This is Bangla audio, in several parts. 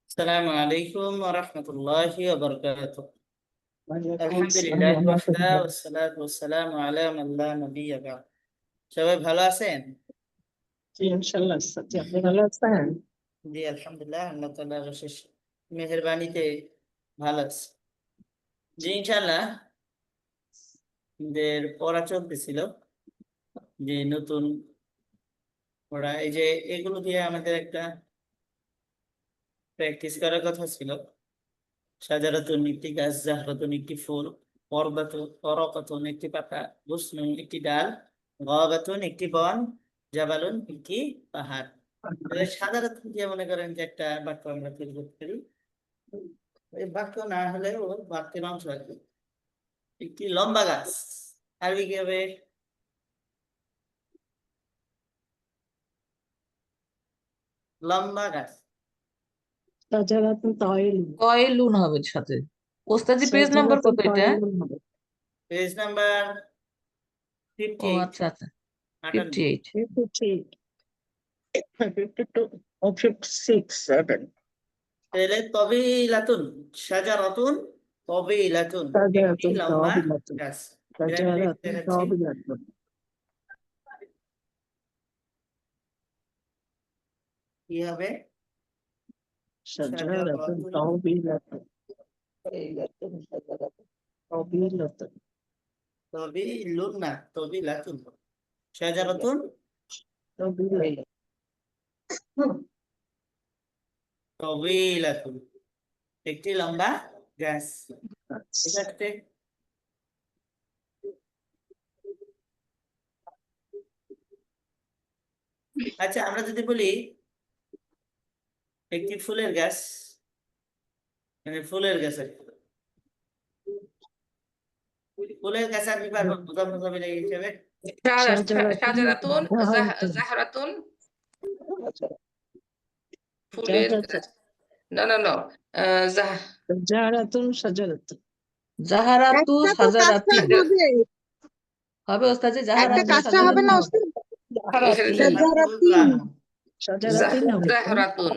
السلام عليكم ورحمة الله وبركاته. ওয়ালাইকুম الحمد আসসালাম لله ওয়া وحده রাহমাতুল্লাহ। والصلاة والسلام على من لا نبي بعد. সবাই ভালো আছেন? জি ইনশাআল্লাহ আছি। আপনি ভালো আছেন? জি আলহামদুলিল্লাহ, আল্লাহ তাআলার অশেষ মেহেরবানিতে ভালো আছি। জি ইনশাআল্লাহ, আমাদের পড়া চলতেছিল, যে নতুন পড়া, এই যে এগুলো দিয়ে আমাদের একটা প্র্যাকটিস করার কথা ছিল। শাজারাতুন একটি গাছ, জাহরাতুন একটি ফুল, পরবাতুন তরকাতুন একটি পাতা, গুসনুন একটি ডাল, গাবাতুন একটি বন, জাবালুন একটি পাহাড়। সাধারণত দিয়ে মনে করেন যে একটা বাক্য আমরা তৈরি করতে পারি। এই বাক্য না হলেও বাক্যের অংশ আর কি। একটি লম্বা গাছ, আরবি কি হবে? লম্বা গাছ। শাজারাতুন তাওয়াইলুন। কয়লুন হবে সাথে। ওস্তাজি পেজ নাম্বার শাজারাতুন কত এটা? তাওয়াইলুন হবে। পেজ নাম্বার ও 58। আচ্ছা আচ্ছা, 58। 58। 53, 52 ও 56, 7। তাহলে তবিলাতুন, শাজারাতুন তবিলাতুন একটি শাজারাতুন লম্বা তাওয়াবিলাতুন। গাছ। এটা আমি শাজারাতুন দেখাচ্ছি। তাওয়াবিলাতুন। কি হবে? শাজারাতুন শাজারাতুন তাওবিলাতুন। শাজারাতুন তাওবিলাতুন। তবিলাতুন না, তবিলাতুন। শাজারাতুন তাওবিলাতুন। তবিলাতুন একটি লম্বা গাছ। ঠিক আছে। আচ্ছা, আমরা যদি বলি একটি ফুলের গাছ, মানে ফুলের গাছ আর কি। ফুলের গাছ আমি পারবো মুজাবিল হিসেবে। শাজারাতুন শাজারাতুন জাহারাতুন। জাহরাতুন ফুলের গাছ। না না না, জাহারাতুন শাজারাতুন। জাহারাতু একটা তো কাজটা সাজারাতিন হবে, হবে ওস্তাজি। একটা জাহারাতু কাজটা হবে না সাজারাতিন হবে। ওস্তাদ? জাহারাতিন শাজারাতিন, শাজারাতিন হবে। জাহরাতুন।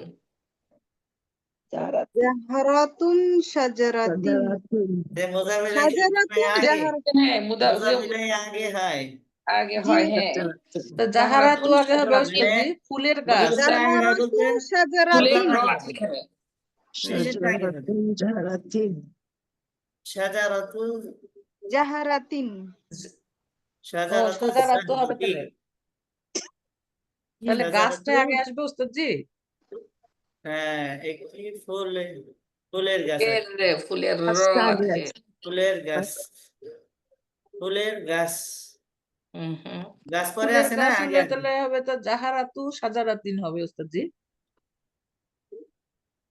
জাহারাতুন, শাজারাতিন, শাজারাতুন। মুজাবিল শাজারাতুন, আগে, জাহারাতিন। হ্যাঁ মুজাবিল আগে হয়। আগে জি, হয়, হ্যাঁ। শাজারাতুন। তো জাহারাতু জাহারাতুন আগে হবে শাজারাতুন। ওস্তাজি, ফুলের গাছ। মুজাবিল আগে হয় বলতে জাহারাতুন, ফুলের শাজারাতিন, গাছ এখানে। শেষেরটা আগে হবে। শাজারাতুন জাহারাতিন। শাজারাতুন, জাহারাতিন। ও শাজারাতুন সাজারাতু হবে জাহরাতি। তাহলে গাছটা শাজারাতুন, আগে আসবে ওস্তাদজি। হ্যাঁ, একটি ফুলের গাছ আর কি। ফুলের গাছটা আগে আছে। আছে। ফুলের গাছ, ফুলের গাছ। হুম। গাছ পরে ফুলের আছে না, গাছ আগে হলে আসবে। তাহলে হবে তো জাহারাতু সাজারাতিন হবে ওস্তাদজি।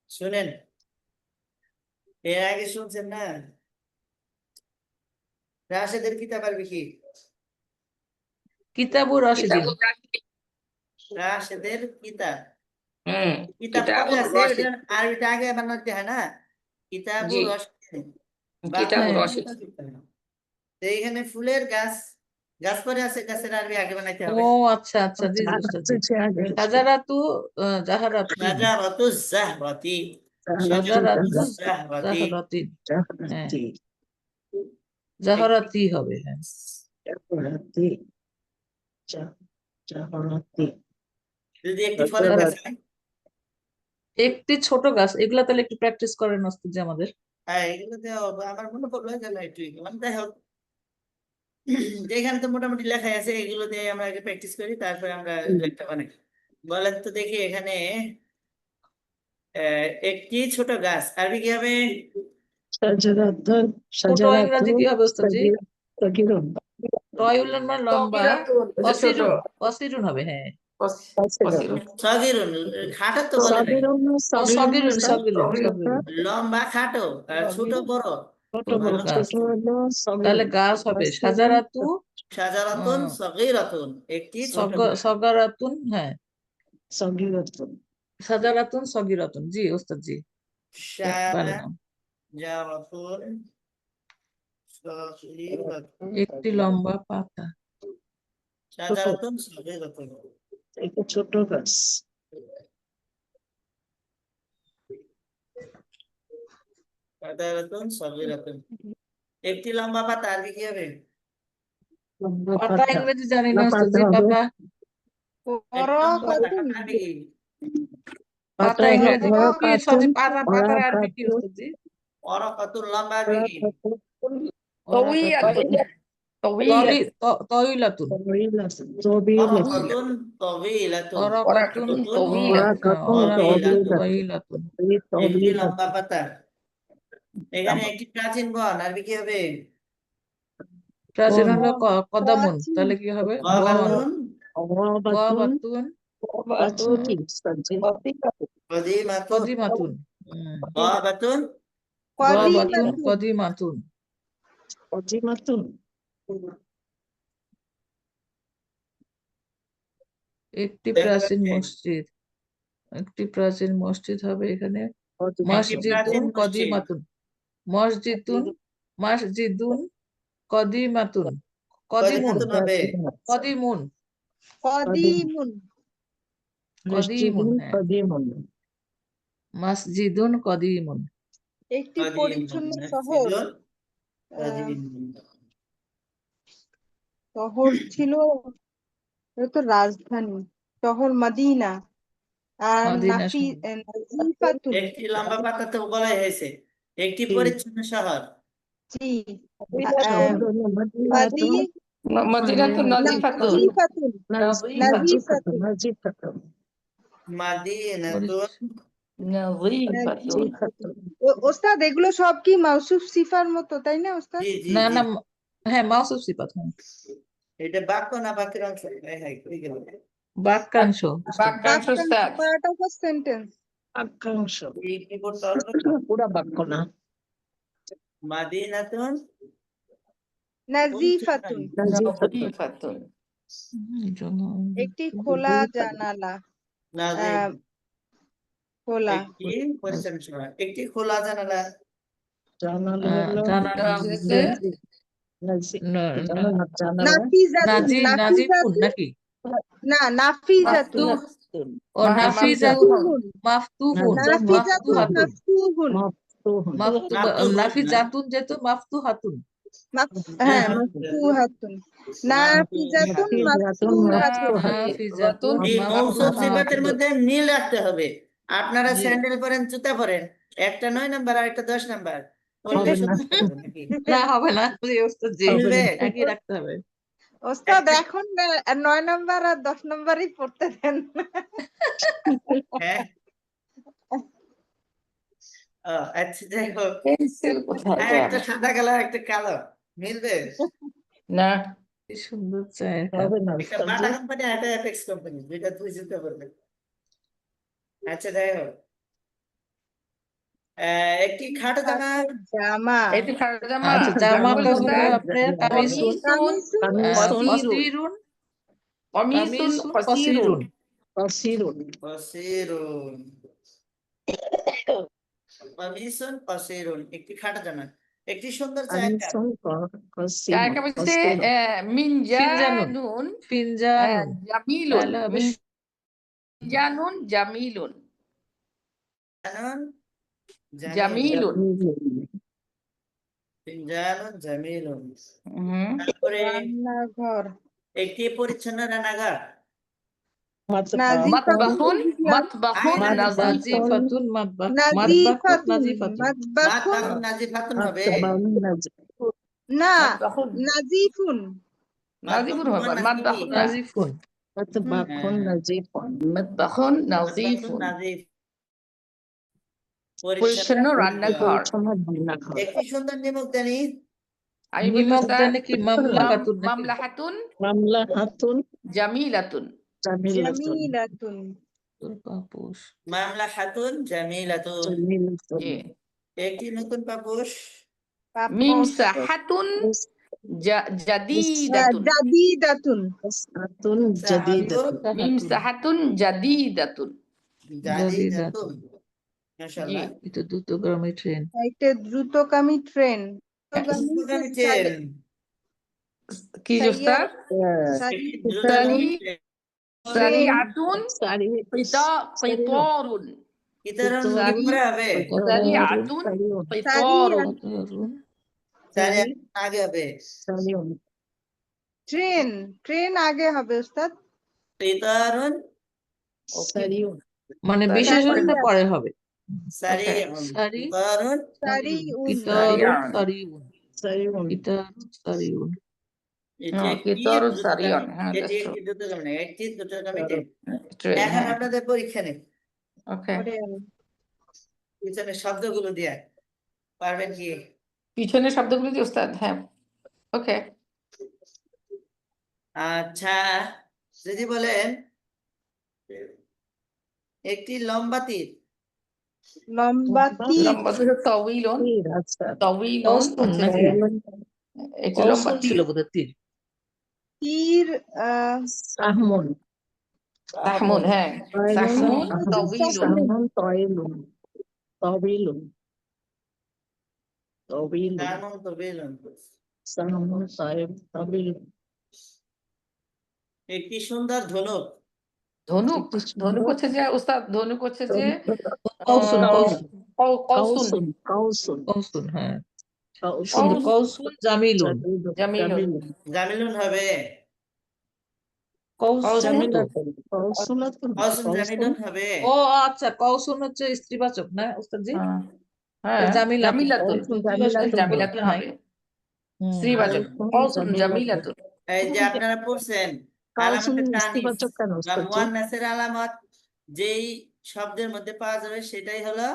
শুনেন, এর আগে শুনছেন না রাশেদের কিতাব আরবি কি? কিতাবুর রাশিদিন। রাশেদের কিতাব। হুম, কিতাব কবে কিতাবুর আছে রাশিদ। ওটা আরবিটা আগে বানাতে হয় না, জি, কিতাবুর রশিদ। কিতাবুর বাংলা রাশিদ। তো এইখানে ফুলের গাছ, গাছ পরে আছে, গাছের আরবি আগে বানাইতে ও হবে। আচ্ছা আচ্ছা, জি জি ওস্তাদজি। আছে আগে। সাজারাতু জাহারাতিন। শাজারাতু জাহরাতি, শাজারাতু সাজারাতু জাহরাতি। জাহারাতিন। হ্যাঁ, জাহারাতি। জাহারাতি হবে, হ্যাঁ। জাহারাতি। জাহারাতি। যদি একটি ফলের গাছ হয়, একটি ছোট গাছ, এগুলা তাহলে একটু প্র্যাকটিস করেন ওস্তাদজি আমাদের। হ্যাঁ এগুলোতে আমার মনে পড়লো যেন একটু মানে যাই হোক, যেখানে তো মোটামুটি লেখাই আছে এগুলো দিয়ে আমরা আগে প্র্যাকটিস করি, তারপরে আমরা একটা বানাই। বলেন তো দেখি এখানে একটি ছোট গাছ আরবি কি হবে? শাজারাতুন। ছোট ইংরাজি শাজারাতুন কি হবে ওস্তাদজি? সাগীরুন। টয়ুলান মানে লম্বা। সগীরাতুন, ছোট। অসিরুন, অসিরুন হবে, হ্যাঁ। ফাসিলুন। সগিরুন, খাটো তো বলে নাই। সাগীরুন না ও সাগীরুন না সগিরুন স্যার? সগিরুন সগিরুন। লম্বা খাটো আর ছোট বড়। ছোট ছোট বড়, গাছ, ছোট হলো তাহলে সাগীরুন। গাছ হবে ফাসিলুন সাজারাতু শাজারাতুন সগীরাতুন একটি ছোট গাছ। সগারাতুন, হ্যাঁ। সাগীরাতুন। সাজারাতুন সগিরাতুন, জি ওস্তাদ জি। পারলাম। শাজারাতুন সগীরাতুন, একটি লম্বা পাতা। ছোট, শাজারাতুন সগীরাতুন। এটা ছোট গাছ। শাজারাতুন সাগীরাতুন। একটি লম্বা পাতা আরবি কি হবে? লম্বা পাতা পাতা ইংরেজি জানি না না, ওস্তাদ জি, পাতা হবে। পাতা একটি লম্বা পাতা ওরাকাতুন পাতা আরবি কি? পাতা পাতা হলো ইংরেজি কি ওরাকাতুন, সজি পাতার আরবি কি ওরাকাতুন, ওস্তাদ জি? ওরাকাতুন লম্বা আরবি কি? ওরাকাতুন তউইলাতুন ওরাকাতুন তাওয়িলাতুন। ওরাকাতুন ওরাকাতুন তউইলাতুন একটি লম্বা পাতা। এখানে একটি প্রাচীন বন আরবি কি হবে? প্রাচীন হলো কদামুন, প্রাচীন। তাহলে কি হবে? গাবাতুন গাবাতুন কদিমাতুন। কদিমাতুন গাবাতুন গাবাতুন কদিমাতুন। কদিমাতুন। একটি প্রাচীন মসজিদ, একটি প্রাচীন মসজিদ হবে এখানে মসজিদুন কদিমাতুন, মসজিদুন মসজিদুন কদিমাতুন, কদিমুন কদিমাতুন হবে। কদিমুন কদিমুন। কদিমুন, হ্যাঁ মসজিদুন কদিমুন। একটি পরিচ্ছন্ন শহর। শহর ছিল, এটা তো রাজধানী। শহর মদিনা। আর মদিনা শহর। নাজিফাতুন। একটি লম্বা পাতা তো বলাই হয়েছে। একটি পরিচ্ছন্ন শহর। জি। মদিনাতুন নাজিফাতুন। নাজিফাতুন। মাদিনাতুন ওস্তাদ এগুলো সব কি মাউসুফ সিফার মতো, তাই না ওস্তাদ? জি জি না জি। না, হ্যাঁ মাউসুফ সিফাত, হ্যাঁ এটা বাক্য না বাক্যের অংশ? হ্যাঁ কই গেল? বাক্যাংশ উস্তাদ। বাক্যাংশ উস্তাদ। Part of a sentence. বাক্যাংশ এই কি করতে হবে? পুরা বাক্য না। মাদিনাতুন নাজিফাতুন। নাজিফাতুন। একটি খোলা জানালা। নাজিব। খোলা। একটি পরিচ্ছন্ন শহর। একটি খোলা জানালা। জানালা হলো নাফিজাতুন। নাজিফুন নাফিজাতুন। নাকি? না, নাফিজাতুন। ও নাফিজাতুন মাফতুহুন নাফিজাতুন মাফতুহাতুন মাফতুহুন। নাফিজাতুন যেহেতু মাফতুহাতুন। হ্যাঁ, মাফতুহাতুন। নাফিজাতুন মাফতুহাতুন। নাফিজাতুন এই মৌসুফ সিফাতের মাফতুহাতুন। মধ্যে মিল রাখতে হবে। আপনারা জি। স্যান্ডেল পরেন, জুতা পরেন, একটা 9 নাম্বার আর একটা 10 নাম্বার, বললে শুধু নাকি না হবে না জি ওস্তাদ জি, মিলবে? একই রাখতে হবে। ওস্তাদ এখন 9 নম্বর আর 10 নম্বরই পড়তে দেন। হ্যাঁ। ও আচ্ছা, যাই হোক। পেন্সিল কোথায় হ্যাঁ, একটা সাদা কালার একটা কালো, মিলবে? না কি সুন্দর চায়ের কাপ। হবে না একটা বাটা কোম্পানি আর একটা এফএক্স কোম্পানি, দুইটা তুই চিন্তা করবে। আচ্ছা, যাই হোক। একটি খাটো জামা। জামা। এই তো খাটো জামা। আচ্ছা জামাটা হলো উস্তাদ। আপনার কামিসুন কামিসুন। কসিরুন কামিসুন কসিরুন কসিরুন। কসিরুন। কামিসুন কসিরুন, একটি খাটো জামা। একটি সুন্দর চায়ের কাপ। চায়ের কাপ হচ্ছে মিনজানুন ফিনজানুন জামিলুন। তাহলে হবে মিনজানুন জামিলুন। জামিলুন। জামিলুন। ফিনজানুন জামিলুন। হুম। তারপরে রান্নাঘর। একটি পরিচ্ছন্ন রান্নাঘর। মাতবাখুন মাতবাখুন নাজিফাতুন মাতবাখ মাতবাখুন নাজিফাতুন। নাজিফাতুন মাতবাখুন নাজিফাতুন হবে। না, মাতবাখুন নাজিফুন। নাজিফুন হবে মাতবাখুন না। নাজিফুন মাতবাখুন নাজিফুন মাতবাখুন নাজিফুন। নাজিফ। পরিচ্ছন্ন রান্নাঘর। একটি সুন্দর নিমকদানি। আমি বলি উস্তাদ, নিমকদানি কি মামলাকাতুন নাকি? মামলাহাতুন জামিলাতুন। জামিলাতুন। পাপোশ মামলা খাতুন জামিলাতুন। জি। একটি নতুন পাপোশ। মিমসাহাতুন জাদিদাতুন। জাদিদাতুন। মিমসাহাতুন জাদিদাতুন। জাদিদাতুন। জি। মাশাআল্লাহ। এটা দ্রুতগামী ট্রেন। একটা দ্রুতগামী ট্রেন। দ্রুতগামী ট্রেন। কি উস্তাদ? একটি দ্রুতগামী ট্রেন। সারিআতুন কিতারুন। কিতারুন কিতারুন, কি পরে হবে? সারিয়াতুন সারিউন, কিতারুন সারিয়া আগে হবে। সারিউন, ট্রেন ট্রেন আগে হবে উস্তাদ। কিতারুন সারিউন, মানে সারি- বিশেষণটা পরে হবে সারিউন সারি কিতারুন সারিউন কিতারুন সারিউন সারিউন, কিতারুন সারিউন এটি একটি কিতারুন দ্রুতগামী- সারিয়ান, হ্যাঁ, এটি that's একটি দ্রুতগামী ট্রেন, একটি দ্রুতগামী ট্রেন। ট্রেন, এখন হ্যাঁ, আপনাদের পরীক্ষা নেই ওকে। ওরে আল্লাহ। পিছনে শব্দগুলো দিয়ে পারবেন কি? পিছনের শব্দগুলো দিয়ে ওস্তাদ, হ্যাঁ, ওকে। আচ্ছা, যদি বলেন একটি লম্বা তীর, লম্বা তীর লম্বা ধরে তউইলুন, তীর, আচ্ছা, তউইলুন কৌসুন হচ্ছে নাকি? যে তাইলুন, একটি লম্বা কৌসুন ছিল তীর, বোধহয় তীর তীর সাহমুন, সাহমুন, হ্যাঁ, তাইলুন, সাহমুন সাহমুন, তউইলুন, সাহমুন, তাইলুন, তাবিলুন, তাবিলুন, কানুন তো বেলুন। সাহমুন, তাবিলুন, একটি সুন্দর ধনুক, ধনুক, একটি ধনুক সুন্দর হচ্ছে যে ওস্তাদ, ধনুক হচ্ছে যে কৌসুন আহ, কৌসুন কৌসুন, কাউসুন, কৌসুন হ্যাঁ কাউসুন, কিন্তু কৌসুন জামিলুন জামিলুন, জামিলুন, জামিলুন হবে, কৌসুন তো জামিলাতুন, কাউসুলাতুন, কৌসুন কাউসুন, জামিলুন হবে। ও আচ্ছা কৌসুন হচ্ছে স্ত্রীবাচক না উস্তাদজি? হ্যাঁ, হ্যাঁ, জামিলাতুন জামিলাতুন, কৌসুন, দ্বিতীয় জামিলাতুন, জামিলাতুন হবে, স্ত্রীবাচক, কাউসুন, কৌসুন জামিলাতুন। জামিলাতুন, এই যে আপনারা পড়ছেন কাউসুন আলামতের তানিস ইস্তিবাচক কেন বা উস্তাদজি? মুয়ান্নাসের আলামত যেই শব্দের মধ্যে পাওয়া যাবে সেটাই হলো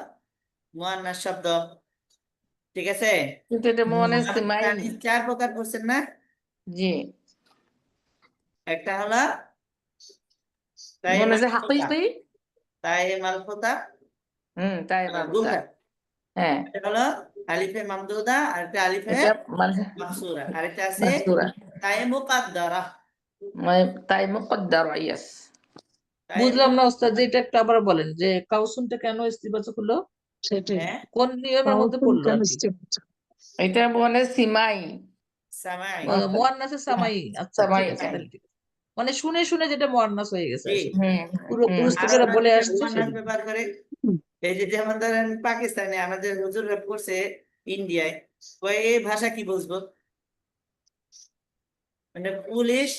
মুয়ান্নাস শব্দ, ঠিক আছে? কিন্তু এটা মনে হচ্ছে মাই, তানিস 4 প্রকার পড়ছেন না? জি, একটা হলো তাই মনে হচ্ছে মালফুতা, হাকিকি, তাই মালফুতা, তাই মামতা, গুলহা, হ্যাঁ, এটা হলো আলিফে মামদুদা আর একটা আলিফে এটা মানে মাকসুরা, আর একটা আছে মাকসুরা, তাই মুকাদ্দারা, মানে তাই মুকদ্দার, ইয়েস, তাই বুঝলাম না উস্তাদজি এটা একটু আবার বলেন যে কাউসুনটা কেন স্ত্রীবাচক হলো, সেটাই, হ্যাঁ কোন নিয়মের মধ্যে কাউসুন পড়লো কেন আর কি? ইস্তিবাচক? এটা মনে সিমাই, সামাই, মুয়ান্নাসে সামাই, আচ্ছা সামাই, ঠিক আছে হ্যাঁ। তাহলে ঠিক আছে। মানে শুনে শুনে যেটা মুয়ান্নাস হয়ে গেছে জি। আসলে। হুম, পুরো পুরুষ আর লোকেরা আমরা বলে যেটা আসছে মুয়ান্নাস সেটা। ব্যবহার করে, এই যে যেমন ধরেন পাকিস্তানে আমাদের হুজুররা পড়ছে ইন্ডিয়ায়, কয় এই ভাষা কি বুঝবো, মানে পুলিশ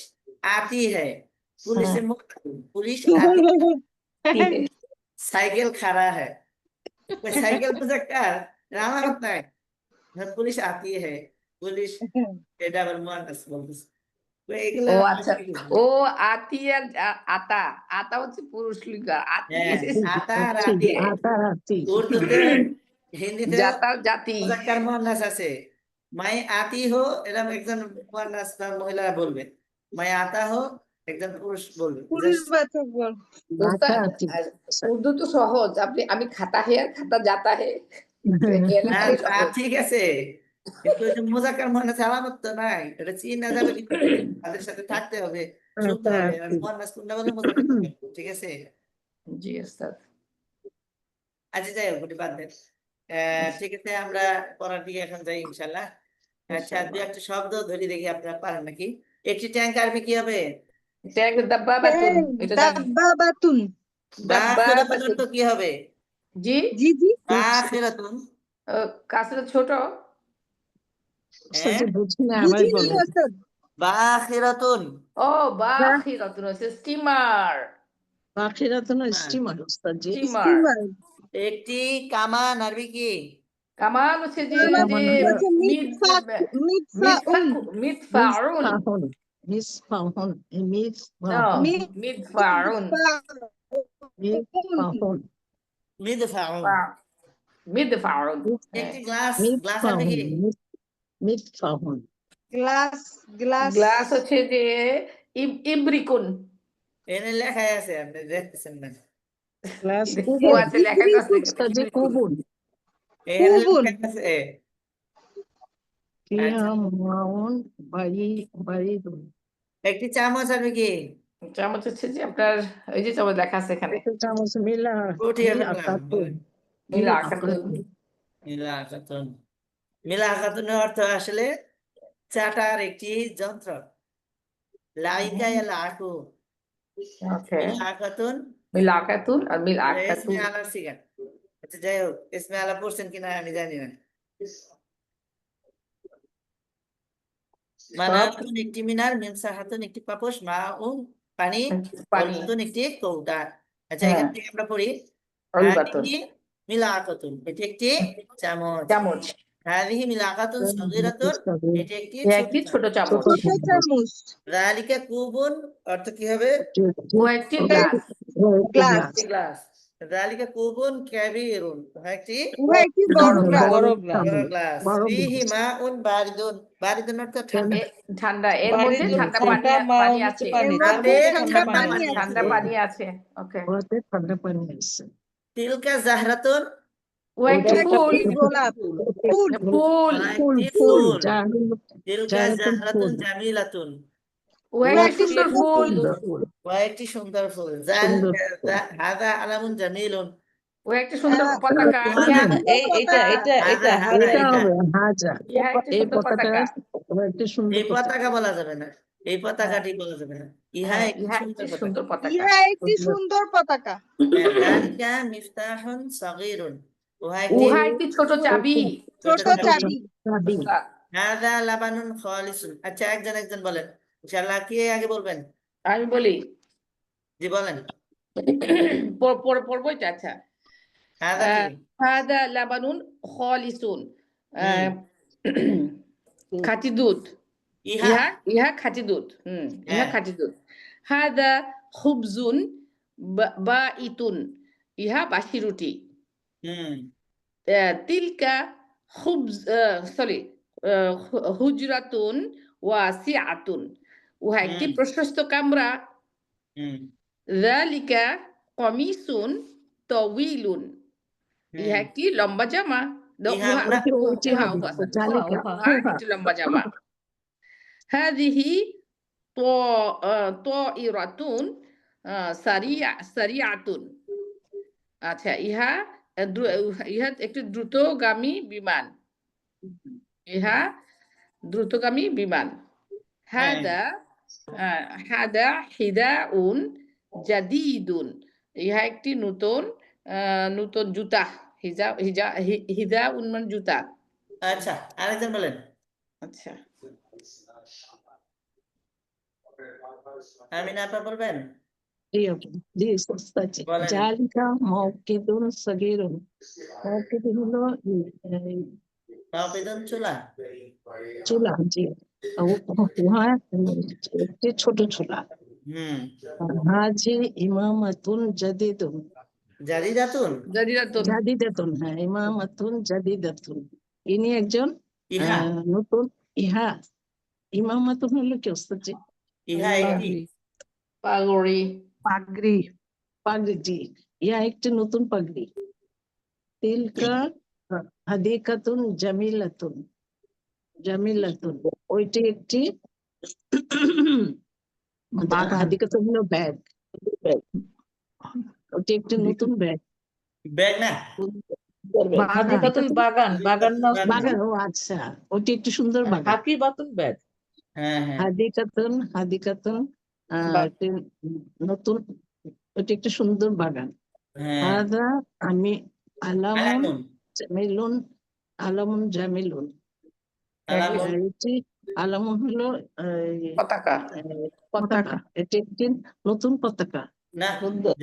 আতি হ্যায়, পুলিশের মুখ, পুলিশ আতি, সাইকেল খাড়া হ্যায়, ওই সাইকেল তো কার রামানত নাই, পুলিশ আতি হ্যায়, পুলিশ, এটা আবার মুয়ান্নাস বলতেছে, তো এগুলা ও আমরা আচ্ছা, কি বুঝবো? ও আতি আর আতা, আতা হচ্ছে পুরুষ লিঙ্গ, আতি হ্যাঁ, আতা আর জি, আতি, আতারাতি, উর্দুতে হিন্দিতে জাতা জাতি, মুজাক্কার মুয়ান্নাস আছে, মাই আতি হো এরকম একজন মুয়ান্নাস বা মহিলা বলবে, মাই আতা হো একজন পুরুষ বলবে, পুরুষবাচক বল। উস্তাদ, আতারাতি। আর উর্দু তো সহজ, আমি খাতা হে আর খাতা জাতা হে, না এলাকায় তা সহজ। ঠিক আছে, কিন্তু ওই যে মুজাক্কার মুয়ান্নাস আলামত তো নাই, এটা চিনা যাবে কি করে? তাদের সাথে থাকতে হবে, শুনতে হবে, আর মুয়ান্নাস কোনটা বলে মুজাক্কার কোনটা বলে, ঠিক আছে? জি উস্তাদ, আচ্ছা যাই হোক, ওটা বাদ দেন। ঠিক আছে, আমরা পড়ার দিকে এখন যাই ইনশাল্লাহ। আচ্ছা, দুই একটা শব্দ ধরি দেখি আপনারা পারেন নাকি। একটি ট্যাঙ্ক আরবি কি হবে? এটা একটা দাব্বাবাতুন, এটা জানি, দাব্বাবাতুন। বাখিরাতুন দাব্বাবাতুন, অর্থ কি হবে? জি, জি জি বাখিরাতুন, কাছে ছোট, হ্যাঁ, বুঝি না, আবার বুঝিনি বলেন। ওস্তাদ। বাখিরাতুন, ও বাখিরাতুন হচ্ছে স্টিমার, আখিরাতুন স্টিমার উস্তাদজি। Steamer, steamer. একটি কামান আরবি কি? কামান হচ্ছে যে কামান হলো মিদফাক মিদফাউন। মিদফাউন, মিসফাহুন, মিসফাহুন, no, মিসফাহুন, মিদফাউন, মিসফাহুন, মিদফাউন। মিদফাউন, একটি গ্লাস, গ্লাস আরবি মিসফাহুন, কি? মিসফাহুন, গ্লাস গ্লাস গ্লাস হচ্ছে যে ইব্রিকুন, এনে লেখাই আছে, আপনি দেখতেছেন না, গ্লাস ও কুবুন, আছে লেখা আছে উস্তাদজি কুবুন, এখানে কুবুন। লেখা আছে। কিয়ামাউন, বাড়িদুন। একটি চামচ আরবি কি? চামচ হচ্ছে যে আপনার ওই যে চামচ লেখা আছে এখানে, একটা চামচ উঠিয়ে ফেললাম, মিলাকাতুন, মিলা আকাতুন, মিলাকাতুন। মিলাকাতুনের অর্থ আসলে চাটার একটি যন্ত্র, লাইকা লাকু, ওকে, মিলাকাতুন মিলাকাতুন আর ইসমে মিলাকাতুন আলার সিগা। আচ্ছা যাই হোক, ইসমে আলা পড়ছেন কিনা আমি জানি না। মানাতুন একটি মিনার, মিমসাহাতুন একটি পাপোশ, মাউন পানি, পানি, উলবাতুন একটি কৌটা। আচ্ছা হ্যাঁ, এখান থেকে আমরা পড়ি উলবাতুন হাদিহি মিলাকাতুন, এটি একটি চামচ। চামচ, হাদিহি মিলাকাতুন সগীরাতুন, এটি একটি এ ছোট একটি ছোট চামচ। চামচ, ছোট চামচ, যালিকা কুবুন অর্থ কি হবে? ও একটি গ্লাস, গ্লাস, একটি গ্লাস। যালিকা কুবুন কাবীরুন, একটি উহা একটি বড় গ্লাস, বড় গ্লাস। বড় গ্লাস। ফিহি মাউন বারিদুন, বারিদুন অর্থ ঠান্ডা। ঠান্ডা, এর মধ্যে বাড়ির ঠান্ডা ঠান্ডা, পানি মা পানি হচ্ছে আছে, পানি, এর তার মধ্যে মধ্যে ঠান্ডা ঠান্ডা পানি পানি আছে। ঠান্ডা পানি আছে। ওকে, ওতে ঠান্ডা পানি আছে। তিলকা জাহরাতুন, ও একটি ওটা ফুল, একটি গোলাপ, ফুল, ফুল, একটি ফুল ফুল। জাহানুম তিলকা জাহারাতুন জাহরাতুন ফুল জামিলাতুন, ও উহা একটি একটি সুন্দর ফুল, সুন্দর ফুল কয়েকটি সুন্দর ফুল। সুন্দর ফুল হাদা আলামুন জামিলুন, ও একটি সুন্দর পতাকা, সুন্দর এটা হাদা হাদা এটা এটা। হবে হাজা ইহা একটি এই সুন্দর পতাকা পতাকা, একটি সুন্দর এই পতাকা পতাকা বলা যাবে না, এই পতাকাটি বলা যাবে না। ইহা হ্যাঁ, একটি ইহা সুন্দর একটি পতাকা। সুন্দর পতাকা, ইহা একটি সুন্দর পতাকা, যালিকা মিফতাহুন সগীরুন, উহা একটি উহা একটি ছোট চাবি, ছোট চাবি, চাবি হাদা লাবানুন খালিসুন। আচ্ছা একজন একজন বলেন ইনশাআল্লাহ, কে আগে বলবেন? আমি বলি, জি বলেন। পড়বো এটা, আচ্ছা। হাদা কি? হাদা লাবানুন খালিসুন, হুম। খাঁটি দুধ, ইহা ইহা খাঁটি দুধ, ইহা হ্যাঁ। খাঁটি দুধ। হাদা খুবজুন বা ইতুন, ইহা বাসি রুটি। হুম তিলকা খুবজ, সরি, হুজরাতুন ওয়াসিআতুন, উহা একটি হুম প্রশস্ত কামরা। হুম যালিকা কমিসুন তওয়িলুন, ইহা হুম একটি লম্বা জামা। ইহা না, উহা উহা sorry, জালিকা উহা একটি লম্বা জামা। হাদিহি তাইরাতুন সারিআতুন, আচ্ছা ইহা ইহা একটি দ্রুতগামী বিমান, ইহা দ্রুতগামী বিমান। হ্যাঁ। হাদা হিদাউন জাদিদুন, ইহা একটি নতুন নতুন জুতা। হিদাউন মানে জুতা। আচ্ছা আরেকজন বলেন। আচ্ছা, আমিনা আপা বলবেন? জি সস্তাচি বলেন। জালিকা মাওকিদুন সগীরুন মাওকিদ হলো এই তাওকিদুন চুলা। চুলা জি উহা একটি ছোট চুলা হুম হাজি ইমামাতুন জাদিদুন জাদিদাতুন, জাদিদাতুন, জাদিদাতুন হ্যাঁ ইমামাতুন জাদিদাতুন ইনি একজন ইহা নতুন ইহা ইমামাতুন হলো কি ওস্তাদজি ইহা একটি পাগড়ি, পাগড়ি পাগড়ি জি ইহা একটি নতুন পাগড়ি তিলকা হাদিকাতুন জামিলাতুন জামিলাতুন ওইটি একটি বাগান। হাদিকাতুন হলো ব্যাগ ওটি একটি নতুন ব্যাগ ব্যাগ না, হাদিকাতুল বাগান, বাগান না বাগান ও আচ্ছা ওটি একটি সুন্দর বাগান হাকিবাতুল ব্যাগ। হ্যাঁ হ্যাঁ হাদিকাতুন একটি নতুন ওটি একটি সুন্দর বাগান হ্যাঁ। হাদা আমি আলামুন আলামুন, জামিলুন আলামুন জামিলুন আলামুন এটি আলামুন হলো পতাকা, পতাকা এটি একটি নতুন পতাকা না,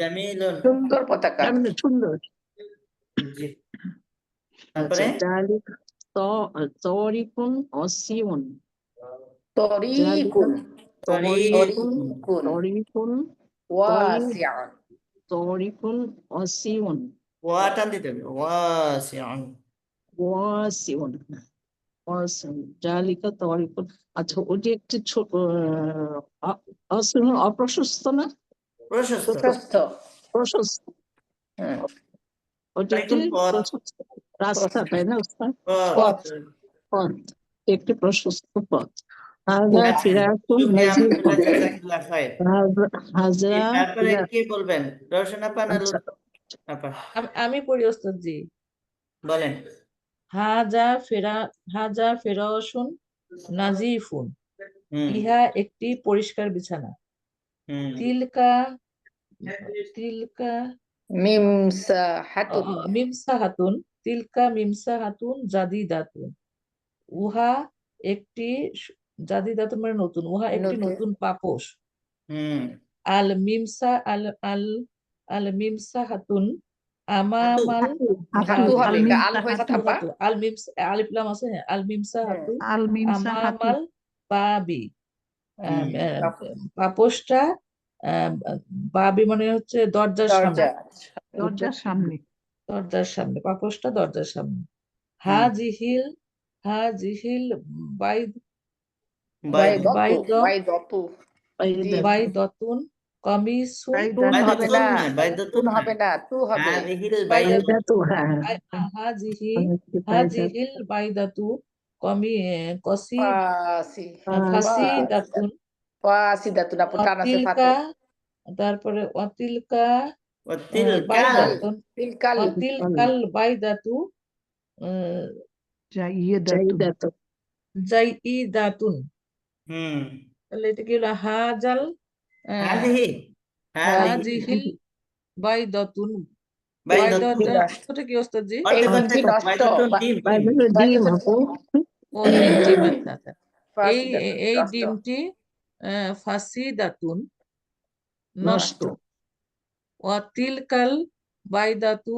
জামিলুন। সুন্দর পতাকা। সুন্দর জি আচ্ছা তারপরে জালিক তরিকুন অসিউন তরিকুন, তরিকুন তরিকুন তরিকুন ওয়াসিআন, তরিকুন অসিউন ওয়াটান দিতে হবে, ওয়াসিউন। ওয়াসিউন ওয়াসিউন জালিকা তরিকুন আচ্ছা ওটি একটি ছোট অসিউন অপ্রশস্ত না প্রশস্ত। প্রশস্ত, প্রশস্ত হ্যাঁ, ওটি একটি একদম পথ। প্রশস্ত রাস্তা তাই না ওস্তাদ? পথ। পথ একটি প্রশস্ত পথ হাজা আচ্ছা, ফিরাকুন শুকরিয়া নাজিকুন আলহামদুলিল্লাহ, জাযাকাল্লাহ খাইর। হাজা তারপরে কে বলবেন? রওশন আপা না আচ্ছা লুৎফ আপা? আমি পড়ি ওস্তাদজি। বলেন। হাজা ফেরাশুন নাজিফুন, হুম ইহা একটি পরিষ্কার বিছানা। হুম তিলকা তিলকা মিমসাহাতুন মিমসা হাতুন, তিলকা মিমসা হাতুন জাদিদাতুন, উহা একটি জাদিদাতুন মানে নতুন, উহা একটি নতুন। নতুন পাপোশ। হুম আল মিমসা আল আল আল মিমসা হাতুন আমামাল হাতু হবে বাবি। আল হয়েছে হাতু আপা হাতু আল মিমস আলিফ লাম আছে, হ্যাঁ, আল মিমসা হাতু আল মিমসা হাতু আমামাল বাবি। হুম পাপোশটা বাবি মানে হচ্ছে দরজার সামনে, দরজা দরজার সামনে। দরজার সামনে, পাপোশটা দরজার সামনে। হুম হাজিহিল বাইদ বাইদ বাইদ বাইদতু বাইদতুন কমিসুন তুন হবে না বাইদাতুন তুন না হবে না তু হবে হাযিহিল বাইদাতু বাইদাতু হাজিহি হাজিহিল বাইদাতু কসি ফাসি ফাসিদাতুন ফাসিদাতুন আপু টান আছে ফাতে অতিলকা, তারপরে অতিলকা ওয়াতিলকাল বাইদাতুন, তিলকাল অতিলকাল বাইদাতু জাইয়্যিদাতু। জাইদাতুন। হুম তাহলে এটা কি হলো হাজাল হাযিহি হাজিহিল বাইদাতুন। বাইদাতুন বাইদাটা অর্থটা কি ওস্তাদ জি? এই অর্থ ডিমটি দেখো নষ্ট বাইদাতুন ডিম ডিম ডিম আপু। ও ডিম, আচ্ছা আচ্ছা। এই ফাসিদাতুন এই নষ্ট। ডিমটি ফাসিদাতুন নষ্ট। ওয়াতিলকাল বাইদাতু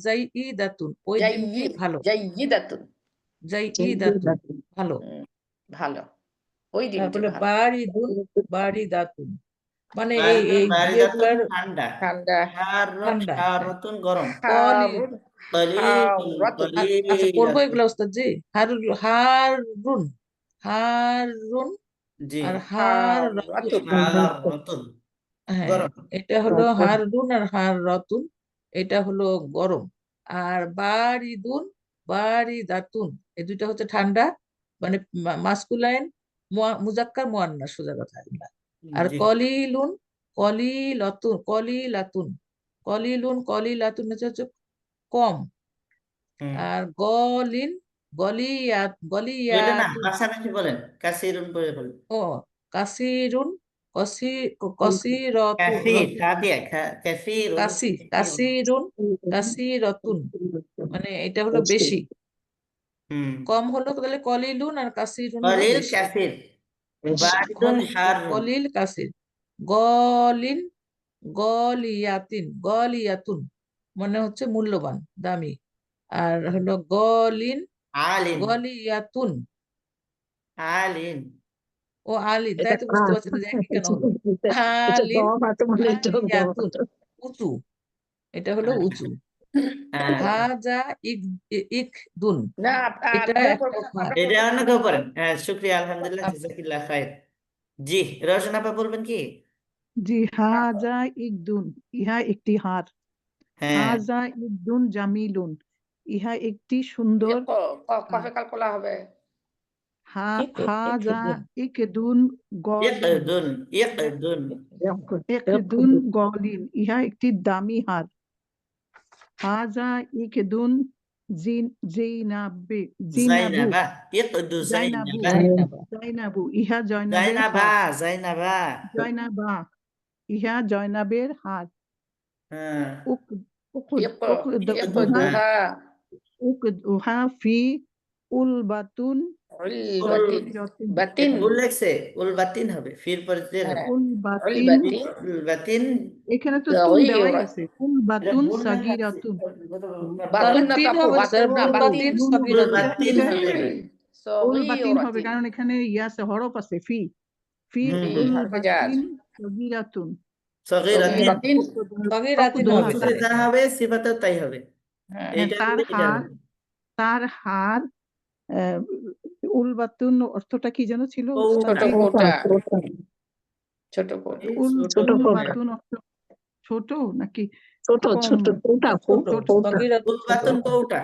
জাইদাতুন, ওই ডিমটি ভালো, জাইয়িদাতুন জাইদাতুন ভালো। ভালো ওই ডিমটি তারপরে ভালো বারিদাতুন মানে এই বারিদাতুন এই বারিদাতুন ইয়েগুলার ঠান্ডা ঠান্ডা ঠান্ডা, হ্যাঁ। হারুন গরম কলি হাওরাতুন আচ্ছা পড়বো কলিলাতুন এগুলো ওস্তাদ জি। হারুন হারুন জি আর হাররাতুন। হাওরাতুন হ্যাঁ, গরম এটা হলো হারুন আর হাররাতুন, এটা হলো গরম। আর বারিদাতুন এই দুইটা হচ্ছে ঠান্ডা, মানে মাস্কুলাইন মুজাক্কার মুয়ান্নাস, সোজা কথা এগুলা। আর জি কলিলাতুন হচ্ছে কম। হুম আর বলে না গলিয়াতুন পাশাপাশি বলেন কাসিরুন করে বলেন ও কাসিরুন কসিরতুন কাসিরুন কাসিরতুন মানে এটা হলো বেশি। হুম কম হলো তাহলে কলিলুন, আর কাসিরুন হলো কলিল বেশি। কাসির বারিদুন হারুন কলিল কাসির গলিয়াতুন মানে হচ্ছে মূল্যবান, দামি। আর হলো আলিন গলিয়াতুন আলিন ও আলিন, তাই তো বুঝতে পারছি না যে একই কেন হলো। আলিয়াতুন উঁচু, এটা হলো উঁচু। হাজা ইকদুন না এটা আমরা একটা পড়বো না, ঘর। আমরা এটা পড়বো না। অন্য কেউ পড়েন হ্যাঁ শুক্রিয়া আলহামদুলিল্লাহ জাযাকিল্লাহ খাইর জি রওশন আপা বলবেন কি জি হাজা ইকদুন, ইহা একটি হার। হ্যাঁ হাজা ইকদুন জামিলুন, ইহা একটি সুন্দর। কফে কাল করা হবে হাজা ইকদুন গলিন, ইকদুন ইকদুন ইকদুন গলিন, ইহা একটি দামি হার। হাজা ইকদুন জিনাবু, জাইনাবা ইকদু জাইনাবু, জাইনাবা জাইনাবু, ইহা জয়নাবের জাইনাবা হার। জাইনাবা জয়নাবা, ইহা জয়নাবের হার। হ্যাঁ ইকদুহা উকদুহা ফি উলবাতুন উলবাতিন সগীরাতুন। বাতিন ভুল লেখছে উলবাতিন হবে ফির পরে জের হবে উলবাতিন, উলবাতিন উলবাতিন এখানে তো তুন দেওয়াই আছে। উলবাতুন ভুল না সগীরাতুন। তাহলে বাতুন না তিন কাপু হবে স্যার, বাতুন না উলবাতিন বাতিন সগীরাতুন। উলবাতিন হবে উলবাতিন হবে সগীরাতিন কারণ এখানে ইয়া আছে, হরফ আছে ফি হুম হারফে জার উলবাতিন সগীরাতুন। সগীরাতিন সগীরাতিন সগীরাতিন উকদুহা, হবে মৌজুদে যা হবে সিফাতেও তাই হবে হ্যাঁ এইটা তার হবে এটা হার, হবে তার হার। উলবাতুন অর্থটা কি যেন ছিল কৌটা ছোট কোটা ছোট কোটা এই ছোট উলবাতুন অর্থ ছোট নাকি ছোট কম? ছোট সগীরাতুন ছোট। উলবাতুন কৌটা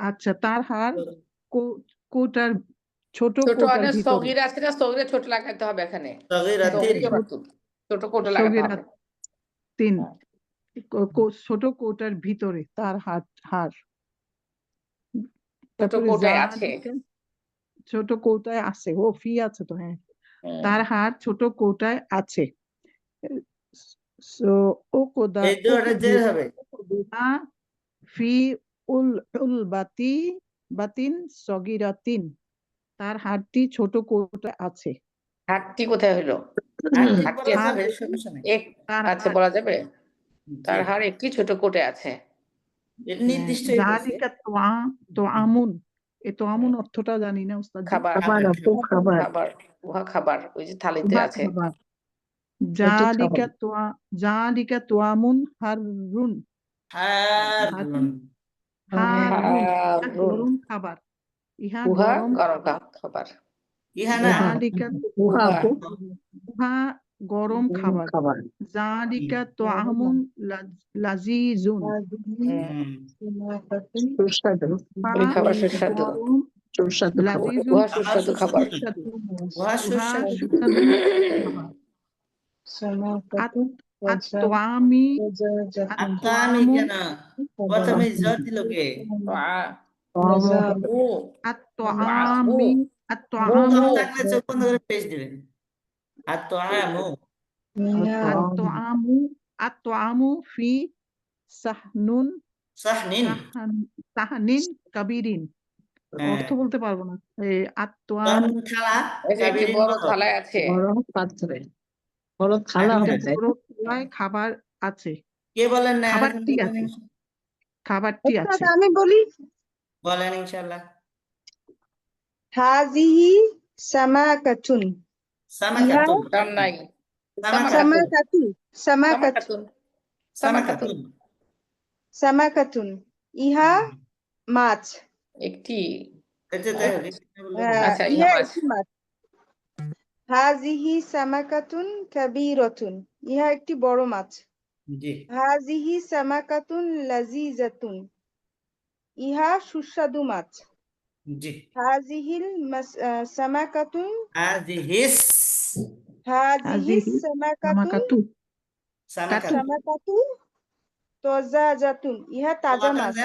আচ্ছা, তার হার কোটার ছোট ছোট কোটার অনেক ভিতরে। সগীর আছে না সগীরে ছোট লাগাতে হবে এখানে সগীরাতিন সগীরাতুন ছোট কোটা লাগাতে হবে সগীরাতিন, ছোট কোটার ভিতরে তার হার। ছোট তারপরে কোটায় আছে ছোট কৌটায় আছে, ও ফি আছে তো, হ্যাঁ। তার হার ছোট কৌটায় আছে। সো উকদা এই দুটো জের হবে। উকদা ফি উল বাতিন সগিরাতিন, তার হাড়টি ছোট কোটে আছে। হাতটি কোথায় হলো? আটটি হাতটি বলা আছে। যাবে, সমস্যা নেই। তার আচ্ছা বলা যাবে, তার জি, হাড় একটি ছোট কোটে আছে। এটা নির্দিষ্টই বলছে। জালিকা তোয়ামুন, এ তোয়ামুন অর্থটা জানি না উস্তাদ জি। খাবার, খাবার আপু, খাবার। খাবার, উহা খাবার, ওই যে থালিতে উহা আছে। খাবার। খাবার। জালিকা তোয়ামুন হারুন, হারুন, হারুন, ইহা হারুন, গরম খাবার। ইহা উহা গরম গরম খাবার। ইহা না, জালিকা উহা আপু, উহা গরম খাবার। খাবার। জালিকা তোয়ামুন লাজিজুন, হুম, সুস্বাদু, ওই উহা খাবার সুস্বাদু, গরম সুস্বাদু খাবার। লাজিজুন, উহা সুস্বাদু খাবার। সুস্বাদু, উহা উহা সুস্বাদু। সুস্বাদু খাবার। আত-তোয়ামি আত্মামি কেন? প্রথমে জ দিল কে? ও আত-তোয়ামি কম আত-তোয়ামু থাকলে চোখ বন্ধ করে পেশ দিবেন। আত্মামু, আত-তোয়ামু আত-তোয়ামু ফি সাহনুন সাহনিন, সাহনিন কাবিরিন। অর্থ বলতে পারবো না। আত-তোয়াম সাহনুন থালা, এই যে একটি কাবিরিন বড় বড়। থালায় আছে। বড় পাত্রে, বড় থালা আচ্ছা, হবে, তাই বড় না? থালায় খাবার আছে, কে বলেন না? খাবারটি আছে, খাবারটি উস্তাদ আছে। আমি বলি, বলেন ইনশাআল্লাহ। হাজিহি সামাকাতুন, সামাকাতুন, তার নাই। সামাকাতুন, সামাকাতুন, সামাকাতুন, সামাকাতুন, ইহা মাছ। একটি, এটা তাই হবে। আচ্ছা ইহা ইহা মাছ। একটি মাছ। হাজিহি সামাকাতুন কাবীরাতুন, ইহা একটি বড় মাছ। জি, হাজিহি সামাকাতুন লাযীজাতুন, ইহা সুস্বাদু মাছ। জি। হাজিহিল সামাকাতুন হাযিহিস হাজিহিস সামাকাতু সামাকাতুন, সামাকাতু তাজাজাতুন, ইহা তাজা মাছ।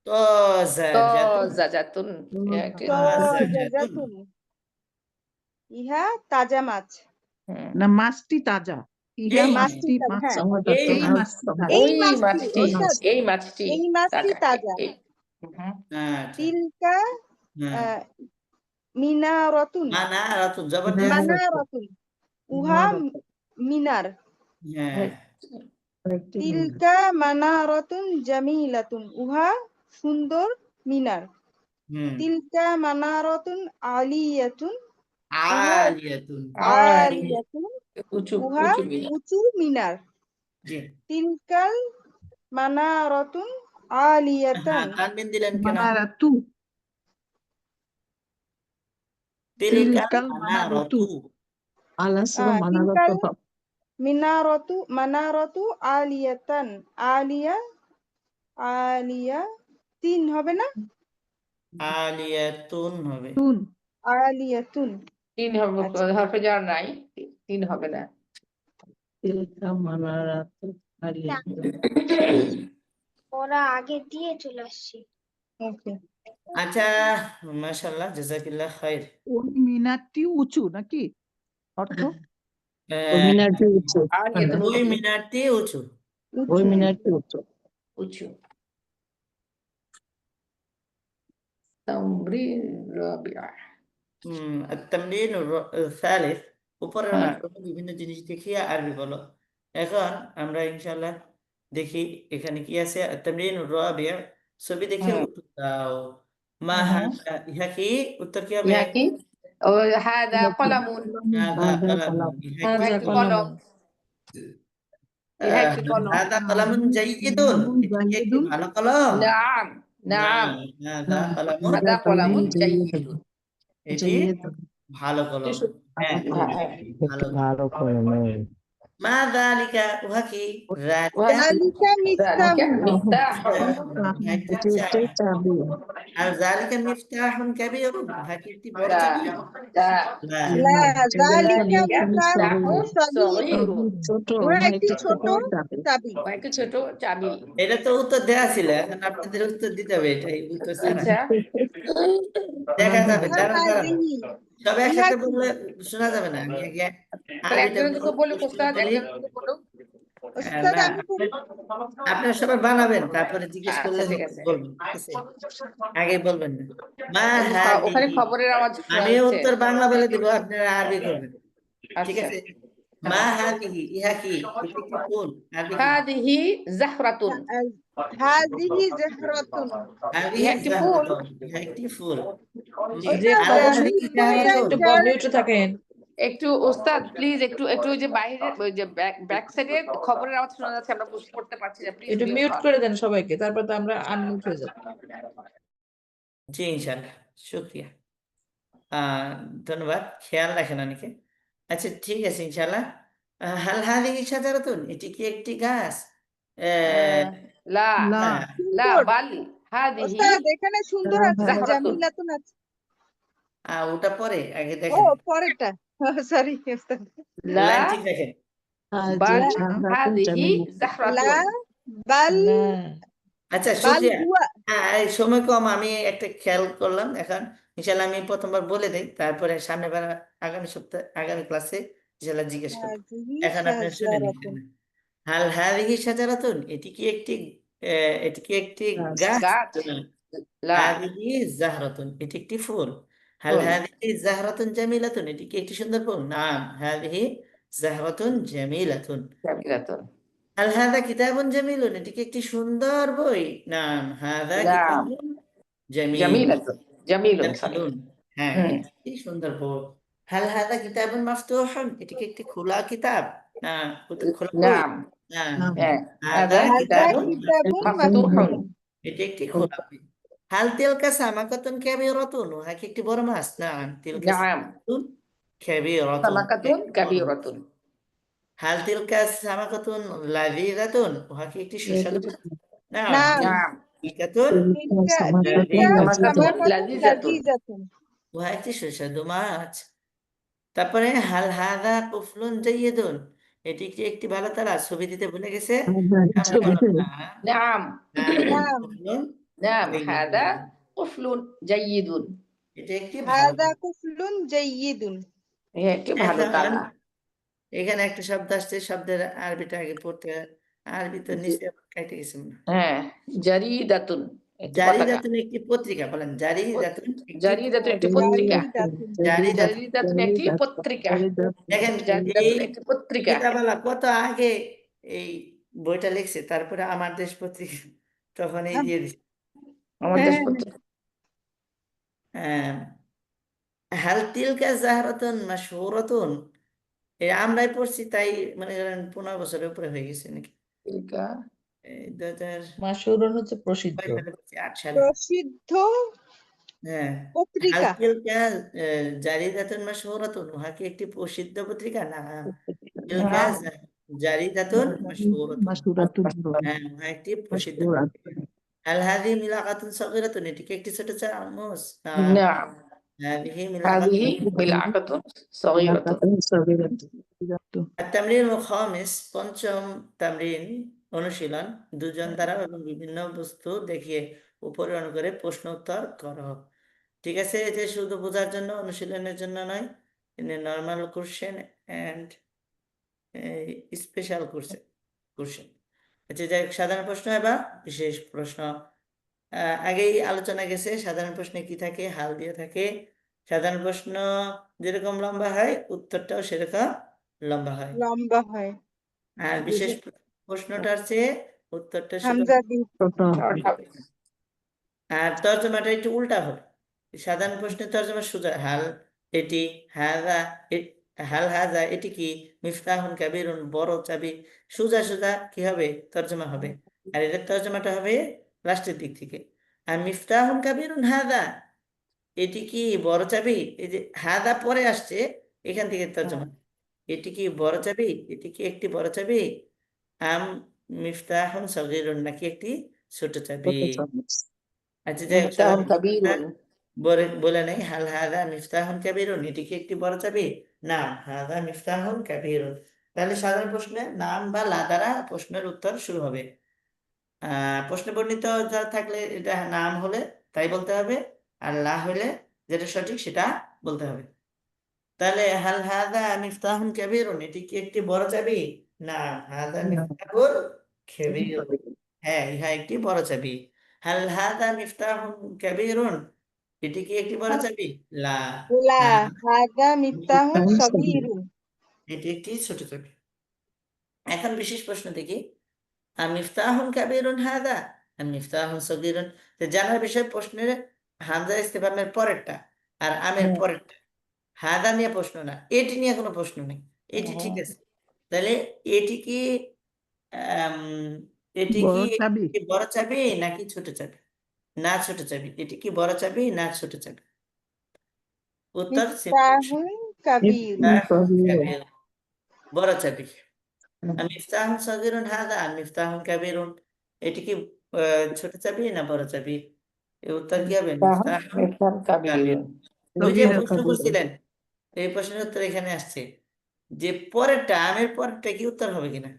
তাজাজাতুন, তাজাতুন, ইহা একটি তাজাজাতুন, ইহা তাজা মাছ। হুম। না, মাছটি তাজা। ইহা এই মাছটি তাজা, মাছ, হ্যাঁ। এই মাছটি তাজা। এই ওই মাছটি, মাছটি, ওস্তাদ, এই মাছটি এই মাছটি তাজা। হুম। আচ্ছা, তিলকা হ্যাঁ। মিনারাতুন, মানারাতুন, জবর দেয়া আছে। মানারাতুন, উহা মিনার। হ্যাঁ, তিলকা মানারাতুন জামিলাতুন, উহা সুন্দর মিনার। হুম। তিলকা মানারাতুন আলিয়াতুন, আলিয়াতুন, আলিয়াতুন, উঁচু উহা উঁচু মিনার। উঁচু মিনার। জি। তিলকাল মানারাতুন আলিয়াতান, হ্যাঁ, তানবিন দিলেন কেন? মানারাতু, তিলকাল তিলকাল মানারাতু, মানারাতু, আলাসিবা মানারত তিলকাল হবে। মানারাতু আলিয়াতান, আলিয়া তিন হবে না, আলিয়াতুন হবে। তুন, আলিয়াতুন। তিন হবে, আচ্ছা। হরফে jar নাই, তিন হবে না। তিলকা মানারাত আলিয়া। ওরা আগে দিয়ে চলে আসছে। ওকে। আচ্ছা, মাশাআল্লাহ, জাযাকিল্লাহ খাইর। ওই মিনারটি উঁচু নাকি অর্থ? ওই মিনারটি উঁচু, আলিয়াতুন ওই উঁচু, মিনারটি উঁচু। ওই উঁচু। মিনারটি উঁচু। উঁচু। তামরিন রাবিআ। التمرين الثالث, উপরের হ্যাঁ। মাত্রা বিভিন্ন জিনিস দেখিয়ে আরবি বলো। এখন আমরা ইনশাআল্লাহ দেখি এখানে কি আছে। التمرين الرابع, ছবি দেখে উত্তর দাও। মা হাদা, ইহা কি? উত্তর কি হবে? ইহা কি? ও হাদা কলামুন, হাদা কলামুন, ইহা ইহা কি একটি কলম? কলম, ইহা একটি কলম। হাদা কলামুন জাইয়িদুন, এটা কি একটি ভালো কলম? নাম, নাম, হাদা কলামুন, হাদা কলামুন জাইয়িদুন। এটি ভালো কলম। হ্যাঁ, ভালো কলম। ভালো করে নেই। মা যালিকা, উহা কি? যালিকা যালিকা মিফতাহুন, এটি হচ্ছে চাবি। আর যালিকা মিফতাহুন কাবীরুন, উহা কি একটি বড় চাবি? না, লা যালিকা যালিকা মিফতাহুন মিফতাহুন সগীরুন, সগীরুন, ছোট, উহা মানে একটি একটু ছোট চাবি। চাবি। উহা একটি ছোট চাবি। এটা তো উত্তর দেয়া ছিল, এখন আপনাদের উত্তর দিতে হবে। এটাই উত্তর ছাড়া আচ্ছা, দেখা যাবে। দাঁড়ান দাঁড়ান, হাযিহি তবে ইহা একসাথে কি? বললে শোনা যাবে না, আমি আগে তাহলে আরবিটা একজনের দুটো বলুক ওস্তাদ, বলি। একজনের দুটো বলুক। ওস্তাদ না, আমি বলি। আপনারা সবাই বানাবেন, তারপরে জিজ্ঞেস করলে আচ্ছা ঠিক আছে। বলবেন, ঠিক আছে? আগে বলবেন না। মা ওই যে ওখানে হাদিহি, খবরের আওয়াজ শোনা আমি যাচ্ছে। উত্তর বাংলা বলে দিব, আপনারা আরবি করবেন, ঠিক আচ্ছা। আছে? মা হাদিহি, ইহা কি? এটি একটি ফুল। হাদিহি, হাদিহি জাহরাতুন। হাযিহি যাহরাতুন। হাদিহি ইহা একটি ফুল। জাহরাতুন, ইহা একটি ফুল। জি, জি ওস্তাদ আপু, হাদিহি দুইটা জাহরাতুন। একটু যার মিউটে থাকেন। একটু ওস্তাদ প্লিজ, একটু একটু ওই যে বাইরের ওই যে ব্যাক সাইডে খবরের আওয়াজ শোনা যাচ্ছে, আমরা বুঝতে করতে পারছি না, প্লিজ একটু মিউট মিউট কর। করে দেন সবাইকে, তারপর তো আমরা আনমিউট হয়ে যাবো। জি ইনশাআল্লাহ, শুক্রিয়া। ধন্যবাদ, খেয়াল রাখেন অনেকে। আচ্ছা ঠিক আছে ইনশাআল্লাহ। হাল হাদিহি শাজারাতুন, এটি কি একটি গাছ? আহ, লা লা না, লা সুন্দর। বাল হাদিহি ওস্তাদ এখানে সুন্দর আছে, জাহরাতুন। জামিলাতুন আছে। ওটা পরে, আগে ও দেখেন, পরেরটা, সরি ওস্তাদ। লা লাইন ঠিক রাখেন। বাল আচ্ছা হাদিহি লা জাহরাতুন। বাল না আচ্ছা বাল শুক্রিয়া। হুয়া। এই সময় কম, আমি একটা খেয়াল করলাম এখন। ইনশাল্লাহ আমি প্রথমবার বলে দেই, তারপরে সামনে বার আগামী সপ্তাহে আগামী ক্লাসে ইনশাল্লাহ জিজ্ঞেস করবো। হাযিহি এখন আপনি শুনে নিন। শাজারাতুন। হাল হাদিহি শাজারাতুন, এটি কি একটি গাছ? গাছ। না। লা হাদিহি জাহরাতুন, এটি একটি ফুল। হাল ফুল। হাদিহি জাহরাতুন জামিলাতুন, এটি কি একটি সুন্দর ফুল? নাম, হাদিহি জাহরাতুন জামিলাতুন। জামিলাতুন। হাল হাদা কিতাবুন জামিলুন, এটি কি একটি সুন্দর বই? নাম, হাদা লা কিতাবুন জামিল, জামিলাতুন। জামিলুন, সরি। জামিলুন। হ্যাঁ, হুম। এটি একটি সুন্দর বই। হাল হাদা কিতাবুন মাফতুহুন, এটি কি একটি খোলা কিতাব? না, খোলা বই? নাম। না, হ্যাঁ। হাদা হাদা হাযা কিতাবুন কিতাবুন মাফতুহুন। মাফতুহুন। এটি একটি খোলা বই। হাল তিলকা সামাকাতুন কাবীরাতুন, উহা কি একটি বড় মাছ? না, তিলকা নাম। সামাকাতুন কাবীরাতুন, সামাকাতুন একটি বড় মাছ। কাবীরাতুন। হাল তিলকা সামাকাতুন লাযীযাতুন, উহা কি একটি সুস্বাদু মাছ? না, নাম নাম। তিলকাতুন তিলকা সামাকাতুন সামাকাতুন লাযীযাতুন। লাযীযাতুন। উহা একটি সুস্বাদু মাছ। তারপরে হাল হাদা কুফলুন জাইয়্যিদুন, এটি কি একটি ভালো তারা? ছবি দিতে ভুলে গেছে। আমরা বললাম না, নাম। নাম কুফলুন নাম হাদা জাইয়্যিদুন, কুফলুন জাইয়িদুন। এটি একটি ভালো হাযা তারা। কুফলুন জাইয়্যিদুন। ইহা একটি ভালো এখন তালা। এখানে একটা শব্দ আসছে, শব্দের আরবিটা আগে পড়তে হয়। আরবি তো নিচে কেটে গেছে মনে হয়। হ্যাঁ, জারিদাতুন একটি পতাকা। জারিদাতুন একটি পত্রিকা, বলেন জারিদাতুন একটি জারিদাতুন একটি পত্রিকা। জারিদাতুন। জারিদাতুন। জারিদাতুন একটি পত্রিকা। দেখেন এই জারিদাতুন একটি পত্রিকা। কিতাবালা কত আগে এই বইটা লিখছে, তারপরে আমার দেশ পত্রিকা তখন এই দিয়ে দিচ্ছে। আমার দেশ হ্যাঁ পত্রিকা। আহ, হাল তিলকা জাহরাতুন মাশহুরাতুন, আমরাই পড়ছি তাই মনে করেন 15 বছরের উপরে হয়ে গেছে নাকি। পত্রিকা। এই 2000 মাশহুরুন হচ্ছে প্রসিদ্ধ। কয় সালে পড়ছি? 8 সালে। প্রসিদ্ধ হ্যাঁ। হাল পত্রিকা। তিলকা জারিদাতুন মাশহুরাতুন, উহা কি একটি প্রসিদ্ধ পত্রিকা? না, তিলকা নাম। জারিদাতুন মাশহুরাতুন, মাসুরাতুন হ্যাঁ উহা একটি প্রসিদ্ধ পত্রিকা। হাল হাদি মিলাকাতুন সগীরাতুন, এটি কি একটি ছোট চামচ? না, নাম। হাদিহি হাদিহি মিলাকাতুন। মিলআকাতুন সগীরাতুন। তামরিন খামিস, পঞ্চম তামরিন, অনুশীলন। দুজন দ্বারা এবং বিভিন্ন বস্তু দেখিয়ে উপরে অনুকরে প্রশ্ন উত্তর করো। ঠিক আছে, এটা শুধু বোঝার জন্য, অনুশীলনের জন্য নয়। Normal question and special question. আচ্ছা যাই হোক, সাধারণ প্রশ্ন এবার বিশেষ প্রশ্ন। আগেই আলোচনা গেছে, সাধারণ প্রশ্নে কি থাকে? হাল দিয়ে থাকে। সাধারণ প্রশ্ন যেরকম লম্বা হয়, উত্তরটাও সেরকম লম্বা হয়। লম্বা হয়। আর বিশেষ প্রশ্নটার চেয়ে উত্তরটা শুধু, হামজা দিয়ে। শর্ট হবে। আর তর্জমাটা একটু উল্টা হবে। সাধারণ প্রশ্নের তর্জমা সোজা, হাল এটি, হাজা হাল হাজা এটি কি, মিফতাহুন কাবীরুন বড় চাবি, সোজা সোজা কি হবে? তর্জমা হবে। আর এটার তর্জমাটা হবে লাস্টের দিক থেকে। আর মিফতাহুন কাবীরুন হাজা, এটি কি বড় চাবি, এই যে হাদা পরে আসছে, এখান থেকে তর্জমা। এটি কি বড় চাবি, এটি কি একটি বড় চাবি? আম মিফতাহুন সগীরুন, নাকি একটি ছোট চাবি? আচ্ছা যাই হোক, মিফতাহুন কাবীরুন। বলে নেই, হাল হাদা মিফতাহুন কাবীরুন, এটি কি একটি বড় চাবি? না, হাদা মিফতাহুন কাবীরুন। তাহলে সাধারণ প্রশ্নে নাম বা লা দ্বারা প্রশ্নের উত্তর শুরু হবে। প্রশ্নে বর্ণিত যা থাকলে এটা নাম হলে তাই বলতে হবে, আর লা হলে যেটা সঠিক সেটা বলতে হবে। তাহলে হাল হাদা মিফতাহুন কাবীরুন, এটি কি একটি বড় চাবি? না, হাদা মিফতাহুন কাবীরুন, হ্যাঁ ইহা একটি বড় চাবি। হাল হাদা মিফতাহুন কাবীরুন, এটি কি একটি বড় চাবি? লা, লা হ্যাঁ, হাদা মিফতাহুন মিফতাহুন সগীরুন। এটি একটি ছোট চাবি। এখন বিশেষ প্রশ্ন দেখি, মিফতাহুন কাবীরুন হাদা মিফতাহুন সগীরুন। তো জানার বিষয় প্রশ্নের হামজা ইস্তিফহামের পরেরটা আর আমের পরেরটা, হাদা নিয়ে প্রশ্ন না, এটি নিয়ে কোনো প্রশ্ন নেই, এটি ঠিক আছে। তাহলে এটি কি আম, এটি কি বড় চাবি। একটি বড় চাবি নাকি ছোট চাবি? না ছোট চাবি। এটি কি বড় চাবি না ছোট চাবি? উত্তর সিম্পল, মিফতাহুন কাবীরুন। কাবীর, বড় চাবি। মিফতাহুন সগীরুন হাদা মিফতাহুন কাবীরুন, এটি কি ছোট চাবি না বড় চাবি? এর উত্তর কি হবে? মিফতাহুন মিফতাহুন কাবীরুন। কাবীরুন। ওই যে সগীরুন প্রশ্ন কাবীরুন। করছিলেন, এই প্রশ্নের উত্তর এখানে আসছে যে পরেরটা, আমের পরেরটা কি উত্তর হবে কিনা?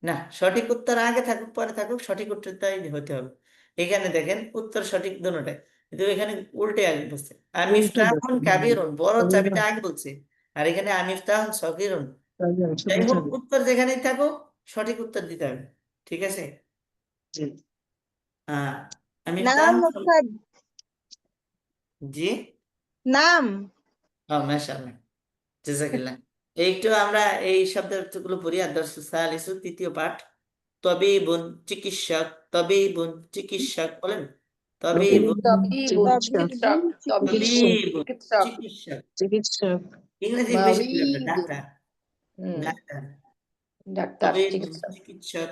না, সঠিক উত্তর আগে থাকুক পরে থাকুক, সঠিক উত্তরটাই হতে হবে। এখানে দেখেন উত্তর সঠিক দুটোটাই, কিন্তু এখানে উল্টে আগে বলছে মিফতাহুন কাবীরুন, বড় চাবিটা আগে বলছে, আর এখানে মিফতাহুন সগীরুন। ছোট যাই হোক, চাবি। উত্তর যেখানেই থাকুক সঠিক উত্তর দিতে হবে, ঠিক আছে? আহ নাম মিফতাহুন ওস্তাদ, জি, নাম। ও মাশাআল্লাহ, জাযাকাল্লাহ। একটু আমরা এই শব্দের অর্থগুলো পড়ি। আদর্শ সালিসু, তৃতীয় পাঠ। তবিবুন চিকিৎসক, তবিবুন চিকিৎসক, বলেন তবিবুন, তবিবুন চিকিৎসক। চিকিৎসক, তবিবুন তবিবুন চিকিৎসক, চিকিৎসক। চিকিৎসক। ইংরেজি বেশি বলি আমরা, মারিদুন, ডাক্তার, ডাক্তার, ডাক্তার, তবিবুন চিকিৎসক, চিকিৎসক,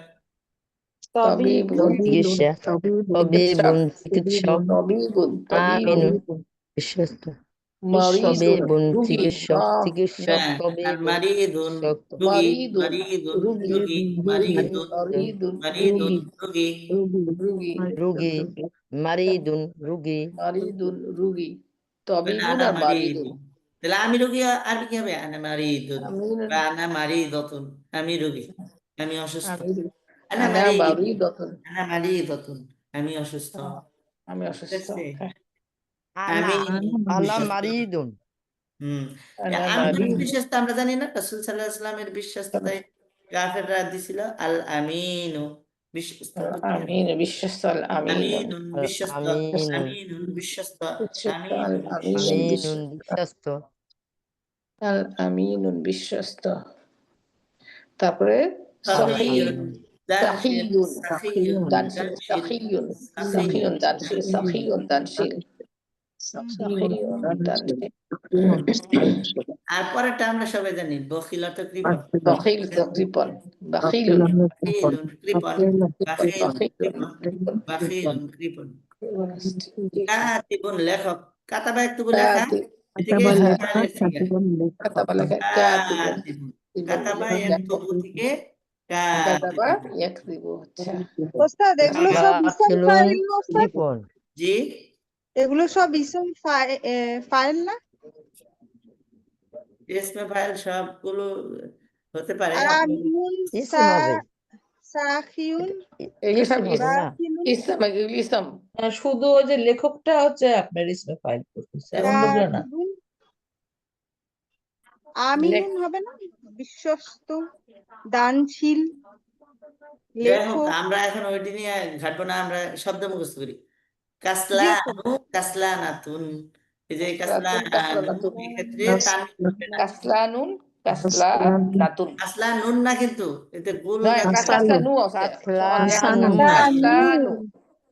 তবিবুন চিকিৎসা, চিকিৎসক, তবিবুন চিকিৎসক, তবিবুন, আমিনুন তবিবুন, বিশ্বস্ত, মারিদুন, তবিবুন রুগী, চিকিৎসক, চিকিৎসক, হ্যাঁ, আর তবিবুন মারিদুন চিকিৎসক, রুগী, মারিদুন, মারিদুন রুগী, রুগী, মারিদুন মারিদুন, মারিদুন রুগী, রুগী, রুগী, মারিদুন রুগী, মারিদুন, রুগী, বলেন তবিবুন আনা আর মারিদুন। মারিদুন। তাহলে আমি রুগী আরবি কি হবে? আনা মারিদুন, আমিন, বা আনা মারিদতুন, আমি রুগী, আমি অসুস্থ। আমি আনা আনা মারিদুন, মারিদতুন, আনা মারিদতুন, আমি অসুস্থ, আমি ঠিক অসুস্থ। আছে? আনা, আমি আনা বিশ্বস্ত। মারিদুন, হম, আনা আমি তো মারিদুন, বিশ্বস্ত, আমরা জানি না রাসূল সাল্লাল্লাহু আলাইহি ওয়াসাল্লামের বিশ্বস্ততায় কাফেররা দিছিল আল আমিনু, বিশ্বস্ত তো কি হবে? আমিন, বিশ্বস্ত আল আমিনুন, আমিনুন বিশ্বস্ত, আমিনুন, আমিনুন বিশ্বস্ত, বিশ্বস্ত আল আমিনুন আমিনুন, বিশ্বস্ত, আমিনুন বিশ্বস্ত, আল আমিনুন বিশ্বস্ত। তারপরে সাহিয়ুন সহিয়ুন, দানশীল, সাহিয়ুন, সাহিয়ুন দানশীল, দানশীল, সাহিয়ুন, সাহিয়ুন সাহিয়ুন দানশীল, সাহিয়ুন দানশীল, সাহিয়ুন দানশীল। আর পরেরটা আমরা সবাই জানি, বখিল অর্থ কৃপণ, বখিল তো কৃপণ, বাখিলুন, বাখিলুন কৃপণ, বাখিলুন বাখিলুন, কৃপণ, বাখিলুন কৃপণ। ঠিক। কাতিবুন লেখক, কাতাবা একটু লেখা, কাতিব, এদিকে হ্যাঁ, ফাইলের সিগা, কাতাবা লেখা কাতিবুন, কাতিবুন, কাতিবুন কাতাবা লেখা, ইয়াকতুবু থেকে কাতাবা কাতিবুন। ইয়াকতিবু, আচ্ছা। ওস্তাদ এগুলো কাতাবা সব ইসম আকিলুন ফাইল না ওস্তাদ? কৃপণ, জি, এগুলো সব ইসম ফাইল না? ইসমে ফাইল সবগুলো হতে পারে। আমিনুন, ইসম হবে, সাখিউন, এগুলি সব ইসম হবে না, বাকিলুন, ইসম, এগুলি ইসম। শুধু ওই যে লেখকটা হচ্ছে আপনার ইসমে ফাইল করতেছে, অন্যগুলো না। কাতিবুন, আমিনুন হবে না? বিশ্বস্ত, দানশীল, যাই হোক, লেখক। আমরা এখন ওইটি নিয়ে ঘাটবো না, আমরা শব্দ মুখস্থ করি। জি ওস্তাদ। কাসলানু, কাসলানাতুন, এই যে কাসলাতুন, কাসলানু, কাসলানাতুন, এক্ষেত্রে তানবির হবে না। কাসলানুন, কাসলানাতুন, কাসলানুন না, কিন্তু এতে গুল নয়, যাচ্ছে। কাসলানু আছে, সমান এক কাসলানু, আকার, কাসলানু,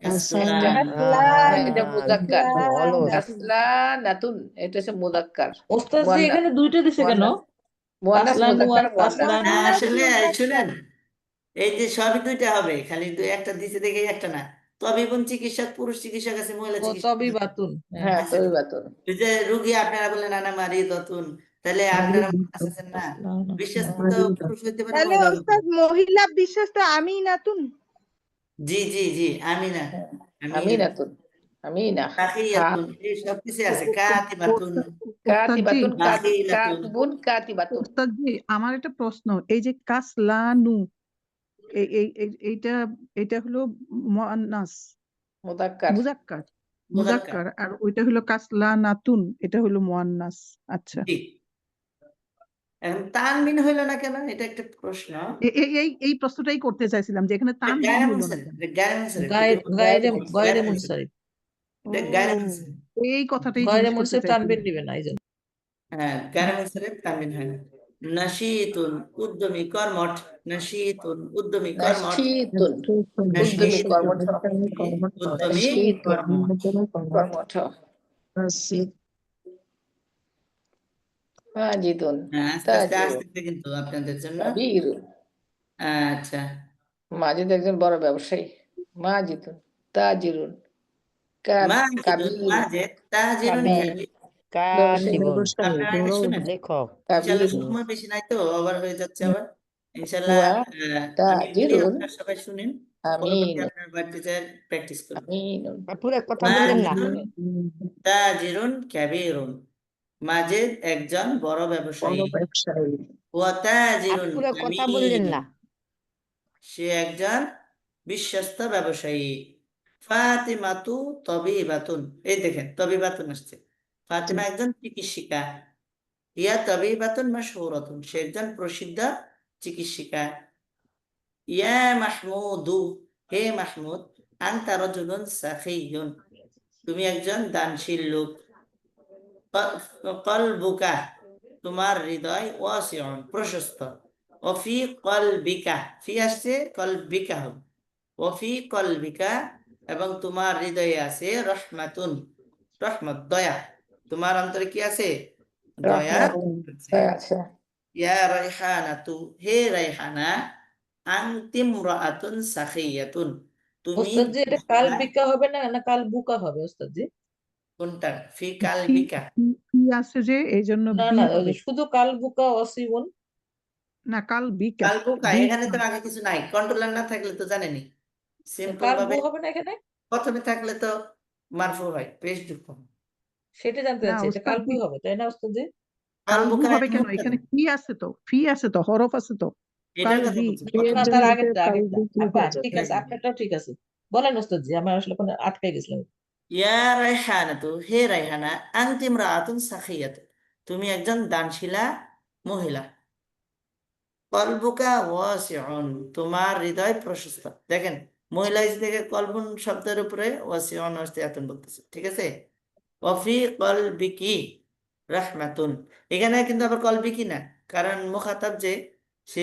কাসলানু, হ্যাঁ, এটা মুযাক্কার। অলস, কাসলানাতুন, এটা হচ্ছে মুযাক্কার, ওস্তাদ জি মুয়ান্নাস, এখানে দুইটা দিছে কেন? মুয়ান্নাস, কাসলানু মুযাক্কার, আর মুয়ান্নাস। কাসলানু। আসলে শুনেন, এই যে সবই দুইটা হবে, খালি একটা দিছে দেখে একটা না। তবিবুন চিকিৎসক, পুরুষ চিকিৎসক আছে, মহিলা ও চিকিৎসক তবি আছে। বাতুন, হ্যাঁ। হ্যাঁ, আছে। তবিবাতুন। ওই যে রুগী আপনারা বললেন আনা মারি দতুন, তাহলে আপনারা আছেন না, কাসলানু। বিশ্বস্ত পুরুষ হইতে পারে, তাহলে মহিলা হইতে ওস্তাদ পারে। মহিলা বিশ্বস্ত আমিনাতুন। জি জি জি, আমিনা, আমিনা, আমিনাতুন, আমিনা, তাকিয়াতুন, এই সব কিছু আছে, কাতিবাতুন, ওস্তাদ জি, কাতিবাতুন, বাখিলাতুন। কাতিবুন, কাতিবাতুন, ওস্তাদ জি, আমার একটা প্রশ্ন, এই যে কাসলানু, এইটা এটা হলো মুআন্নাস, মুযাক্কার, মুযাক্কার, মুযাক্কার, মুযাক্কার, আর ওইটা হলো কাসলানাতুন, এটা হলো মুআন্নাস। আচ্ছা, জি। এখন তানবিন হইলো না কেন, এটা একটা প্রশ্ন। এই প্রশ্নটাই করতে চাইছিলাম যে এখানে তানবিন গায়ের হলো না মুনসারিফ, কেন? এটা গায়ের মুনসারিফ, গায়ে এটা গায়রে গায়ের গায়রে মুনসারিফ, মুনসারিফ এটা গায়ের ও, মুনসারিফ। এই কথাটাই গায়রে জিজ্ঞেস করতে মুনসারিফ চাইছিলাম। টানবিন নিবে না এই জন্য। হ্যাঁ, গায়ের মুনসারিফ তানবিন হয় না। নাশীতুন, উদ্যমী, কর্মঠ। নাশীতুন, উদ্যমী, কর্মঠ। নাশীতুন, উদ্যমী, নাশীতুন, কর্মঠ। উদ্যমী, নাশীতুন, কর্মঠ। কর্মঠ। মাজিদুন, হ্যাঁ, আস্তে আস্তে তাজিরুন, আসতেছে কিন্তু আপনাদের জন্য। কাবীরুন। আচ্ছা, মাজিদ একজন বড় ব্যবসায়ী। মাজিদুন, তাজিরুন, মাজিদুন, কাবীরুন, মাজেদ, তাজিরুন, কাবীর, কাবীর। ব্যবসায়ী, কাতিবুন আপনারা আগে শুনেন, লেখক ইনশাল্লাহ কাবীরুন, সময় বেশি নাই তো, ওভার হয়ে যাচ্ছে আবার। ইনশাল্লাহ হুয়া আমি বলি, তাজিরুন, আপনারা সবাই শুনেন, পরবর্তী আমিনুন, আপনার বাড়িতে যায় প্র্যাকটিস করবেন। আমিনুন, পুরো কথা বললেন না মাজিদুন, তাজিরুন, কাবীরুন। মাজেদ একজন বড় ব্যবসায়ী। ওয়া আর তাজিরুন পুরো কথা বললেন আমিনুন, না সে একজন বিশ্বস্ত ব্যবসায়ী। ফাতিমাতু তবিবাতুন, এই দেখেন তবিবাতুন আসছে। ফাতিমা একজন চিকিৎসিকা। ইয়া তবিবাতুন মাশহুরাতুন, সে একজন প্রসিদ্ধ চিকিৎসিকা। ইয়া মাহমুদু, হে মাহমুদ, আনতা রাজুলুন সাখিয়ুন, তুমি একজন দানশীল লোক। কলবুকা, তোমার হৃদয়, ওয়াসিউন, প্রশস্ত। ওফি কলবিকা, ফি আসছে, কলবিকা হবে। ওফি কলবিকা, এবং তোমার হৃদয়ে আছে রহমাতুন, রহমত, দয়া। তোমার অন্তরে কি আছে? দয়া আছে। আচ্ছা, ইয়া রাইহানাতু, হে রাইহানা, আনতিম রাআতুন সাখিয়াতুন, তুমি ওস্তাদ জি এটা কাল মহিলা। বিকা হবে না না কাল বুকা হবে ওস্তাদ জি? কোনটা? ফি কি কালবিকা। কি আছে যে এই জন্য না বি না ওই হবে যে শুধু কাল বুকা অসিবন। না, কাল বিকা কালবুকা, বি এখানে তো আগে কিছু নাই, কন্ট্রোলার না থাকলে তো জানেনি। সিম্পল কাল বু ভাবে হবে না এখানে? প্রথমে থাকলে তো মারফু হয়, পেশ যুক্ত হয়। সেটা জানতে না চাচ্ছি, এটা ওস্তাদ কাল জি, বুই হবে তাই না ওস্তাদ জি? কালবু কালবুকা হবে এখন কেন? মুক্তাদা, এখানে কি আছে তো, ফি আছে তো, হরফ আছে তো। এটার কথা কালবি, বলছি। না তার আগেরটা আগেরটা আচ্ছা ঠিক আছে, আপনারটাও ঠিক আছে। বলেন ওস্তাদ জি, আমার আসলে কোনো আটকে গেছিলাম। ইয়া রাইহানাতু, হে রাইহানা, আনতি ইমরাআতুন সাখিয়াতুন, তুমি একজন দানশীলা মহিলা। কলবুকা ওয়াসিউন, তোমার হৃদয় প্রশস্ত। দেখেন, মহিলা থেকে কলবুন শব্দের উপরে ওয়াসিউন ওয়াসিয়াতুন বলতেছে, ঠিক আছে। ওয়াফি কলবিকি রাহমাতুন, এখানে কিন্তু আবার কলবিকি না, কারণ মুখাতাব যে সে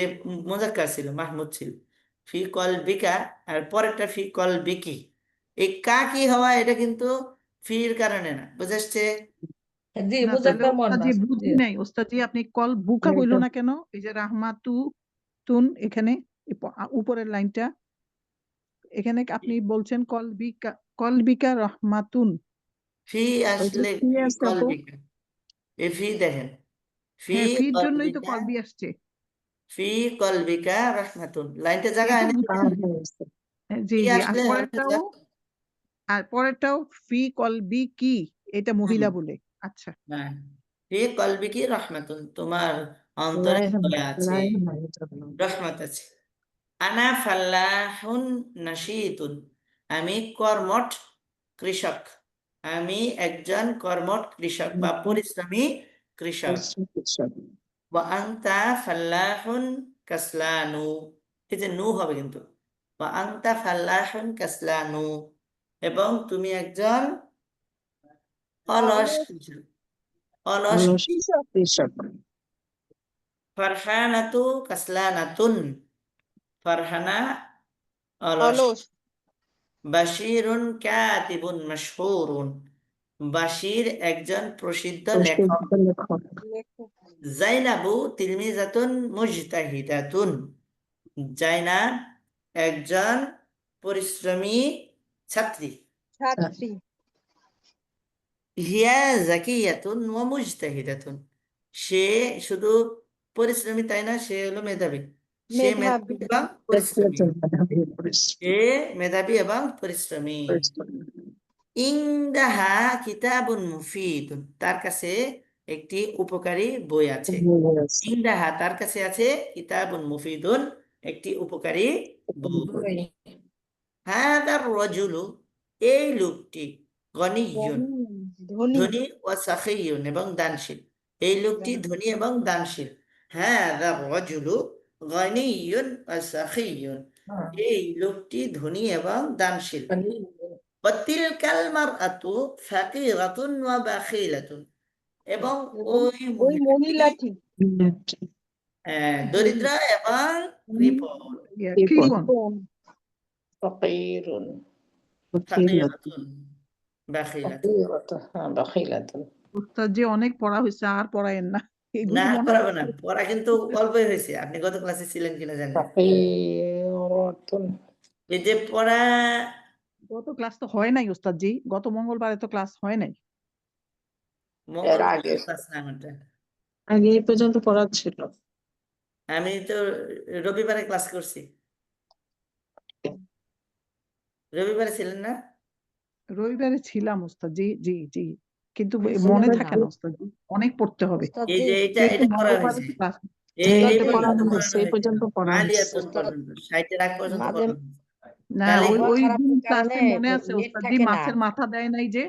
মুজাক্কার ছিল, মাহমুদ ছিল। ফি কলবিকা, আর পরেরটা ফি কলবিকি। এই কা কি হওয়া, এটা কিন্তু ফির কারণে না, বুঝাচ্ছে। জি না তাহলে মুজাক্কার ওস্তাদ জি মুয়ান্নাস জি। বুঝি নাই, ওস্তাদ জি আপনি কল বুকা হইলো না কেন? এই যে রাহমাতু তুন, এখানে উপরের লাইনটা, এখানে আপনি বলছেন কলবিকা রহমাতুন, ফি আসলে ফি কলবিকা, এই ফি দেখেন, ফি হ্যাঁ ফির জন্যই তো কলবিকা, কলবি আসছে। ফি কলবিকা রাহমাতুন, লাইনটা জায়গা এটা হয় না? বুঝছি। জি ফি জি, আসলে আর পরেরটাও ফি কলবি কি, এটা মহিলা বলে। আচ্ছা, হ্যাঁ, ফি কলবিকি রাহমাতুন, তোমার অন্তরে দয়া আছে, রহমত আছে। আনা ফাল্লাহুন নাশীতুন, আমি কর্মঠ কৃষক। আমি একজন কর্মঠ কৃষক বা পরিশ্রমী কৃষক। ওয়া আনতা ফাল্লাহুন কাসলানু, এই যে নু হবে কিন্তু। ওয়া আনতা ফাল্লাহুন কাসলানু, এবং তুমি একজন অলস কৃষক। অলস কৃষক। ফারহানাতু কাসলানাতুন, ফারহানা অলস। অলস। বাশিরুন কাতিবুন মাশহুরুন, বাশির একজন প্রসিদ্ধ লেখক। জাইনাবু তিলমিজাতুন মুজতাহিদাতুন, জাইনাব একজন পরিশ্রমী ছাত্রী। ছাত্রী। হিয়া জাকিয়াতুন ওয়া মুজতাহিদাতুন, সে শুধু পরিশ্রমী তাই না, সে হলো মেধাবী। সে মেধাবী। মেধাবী এবং পরিশ্রমী, সে মেধাবী এবং পরিশ্রমী। ইনদাহা কিতাবুন মুফিদুন, তার কাছে একটি উপকারী বই আছে। ইনদাহা, তার কাছে আছে, কিতাবুন মুফিদুন, একটি উপকারী বই। হাদার রাজুলু, এই লোকটি, গনিয়ুন, ধনী। ধনী, ও সাখিয়ুন, এবং দানশীল। এই লোকটি ধনী এবং দানশীল। হাযা রাজুলু গানিয়্যুন ওয়া সাখিয়্যুন, হ্যাঁ, এই লোকটি ধনী এবং দানশীল। মানে ওয়া তিলকাল মারআতু ফাকিরাতুন ওয়া বাখিলাতুন, এবং এবং ওই ওই মহিলাটি মহিলাটি দরিদ্র এবং কৃপণ। কৃপণ। فقير ফাকিরাতুন বাখিলাতুন। بخيلة উস্তাদ যে অনেক পড়া হয়েছে, আর পড়ায়েন না, এগুলো না, মনে পড়াবো না, পড়া কিন্তু অল্পই হয়েছে। আপনি গত ক্লাসে ছিলেন কিনা জানি না। فقيرة এই যে পড়া গত ক্লাস তো হয় নাই উস্তাদ জি, গত মঙ্গলবারে তো ক্লাস হয় নাই। মঙ্গল আগে ক্লাস না আমারটা। আগে এই পর্যন্ত পড়াচ্ছিল। আমি তো রবিবারে ক্লাস করছি। রবিবারে ছিলেন না? রবিবারে ছিলাম উস্তাদ জি, জি জি, কিন্তু ছিলাম মনে না। থাকে না উস্তাদ জি, অনেক পড়তে হবে। উস্তাদ এই জি, যে এটা কিন্তু এটা পড়া মঙ্গলবারে হয়েছে। ক্লাস, এই এটা পর্যন্ত পড়ানো পড়ানো এই পর্যন্ত হয়েছে। পড়ানো আলিয়াতুন উস্তাদ পর্যন্ত, 60-এর আগ পর্যন্ত মাঝে পড়ানো হয়েছে। না, তাহলে ওই আবহাওয়া ওই দিন খারাপের কারণে ক্লাসে মনে আছে নেট উস্তাদ জি, থাকে না। মাছের মাথা দেয় নাই যে,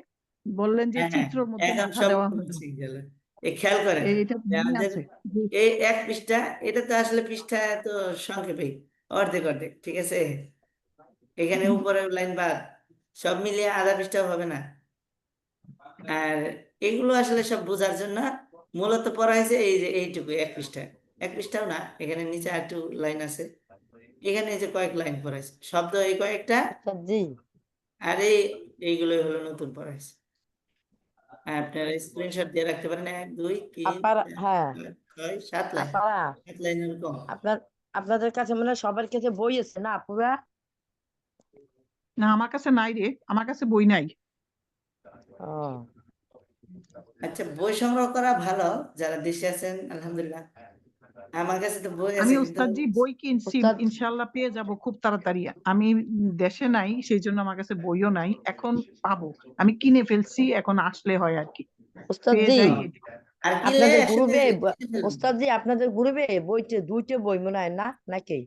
বললেন যে হ্যাঁ হ্যাঁ, চিত্রের মধ্যে এখন মাথা সব দেওয়া হবে। বুঝছি গেল। এই খেয়াল করেন এইটা যে মনে আমাদের আছে জি। এই এক পৃষ্ঠা, এটা তো আসলে পৃষ্ঠা তো সংক্ষেপে অর্ধেক অর্ধেক, ঠিক আছে? এখানে উপরের লাইন বাদ, সব মিলিয়ে আধা পৃষ্ঠাও হবে না। আর এগুলো আসলে সব বোঝার জন্য মূলত পড়া হয়েছে এই যে এইটুকু এক পৃষ্ঠা। এক পৃষ্ঠাও না, এখানে নিচে আর একটু লাইন আছে, এখানে এই যে কয়েক লাইন পড়াইছে, শব্দ এই কয়েকটা, উস্তাদ জি, আর এইগুলোই হলো নতুন পড়াইছে। আপনারা স্ক্রিনশট দিয়ে রাখতে পারেন, 1 2 3 আপারা, 4 হ্যাঁ 5 6 7 লাইন, আপারা, 7 লাইন এরকম। আপনাদের কাছে মনে হয় সবার কাছে বই আছে না আপুরা? না, আমার কাছে নাই রে, আমার কাছে বই নাই। ও আচ্ছা, বই সংগ্রহ করা ভালো, যারা দেশে আছেন আলহামদুলিল্লাহ। আমার কাছে তো বই আমি আছে কিন্তু উস্তাদ জি বই কিনছি, উস্তাদ ইনশাল্লাহ পেয়ে যাব খুব তাড়াতাড়ি। আমি দেশে নাই, সেই জন্য আমার কাছে বইও নাই, এখন পাবো। আমি কিনে ফেলছি, এখন আসলে হয় আর কি, উস্তাদ পেয়ে জি, যাই। আর কিনলে আপনাদের একসাথে গ্রুপে কিনে ফেলবেন। উস্তাদ জি, আপনাদের গ্রুপে বইতে 2টা বই মনে হয় না নাকি?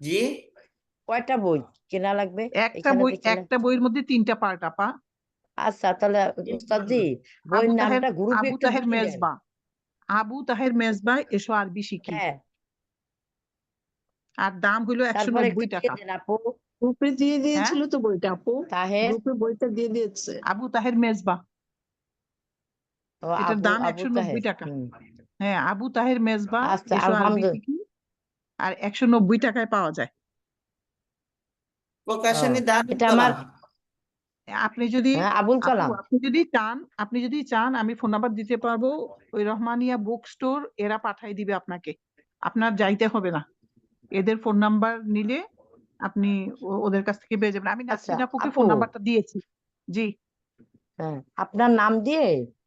জি, কয়টা বই কেনা লাগবে? একটা এখানে বই, দেখছিলাম। একটা বইয়ের মধ্যে 3টা পার্ট আপা। আচ্ছা তাহলে উস্তাদ জি, আবু বইয়ের তাহের, নামটা গ্রুপে আবু একটু তাহের দিয়ে দেন। মেজবা, আবু তাহের মেজবা এসো আরবি শিখি, হ্যাঁ, আর দাম হইলো তারপর একটু 190 দিয়ে টাকা। দেন আপু। গ্রুপে দিয়ে হ্যাঁ, দিয়েছিল তো বইটা আপু, তাহের, গ্রুপে বইটা দিয়ে দিয়েছে। আবু তাহের মেজবা, ও এটার আবু দাম আবু 190 তাহের। টাকা। হ্যাঁ, আবু তাহের মেজবা আচ্ছা এসো আরবি আলহামদুলিল্লাহ। শিখি, আর 190 টাকায় পাওয়া যায়। প্রকাশনী দারুল এটা আমার, কলাম। আপনি যদি, হ্যাঁ আবুল আপু কালাম। আপনি যদি চান আমি ফোন নাম্বার দিতে পারবো, ওই রহমানিয়া বুক স্টোর, এরা পাঠাই দিবে আপনাকে, আপনার যাইতে হবে না। এদের ফোন নাম্বার নিলে আপনি ওদের কাছ থেকে পেয়ে যাবেন। আমি আচ্ছা নাসরিন আপুকে আপু, ফোন নাম্বারটা দিয়েছি। জি, হ্যাঁ আপনার নাম দিয়ে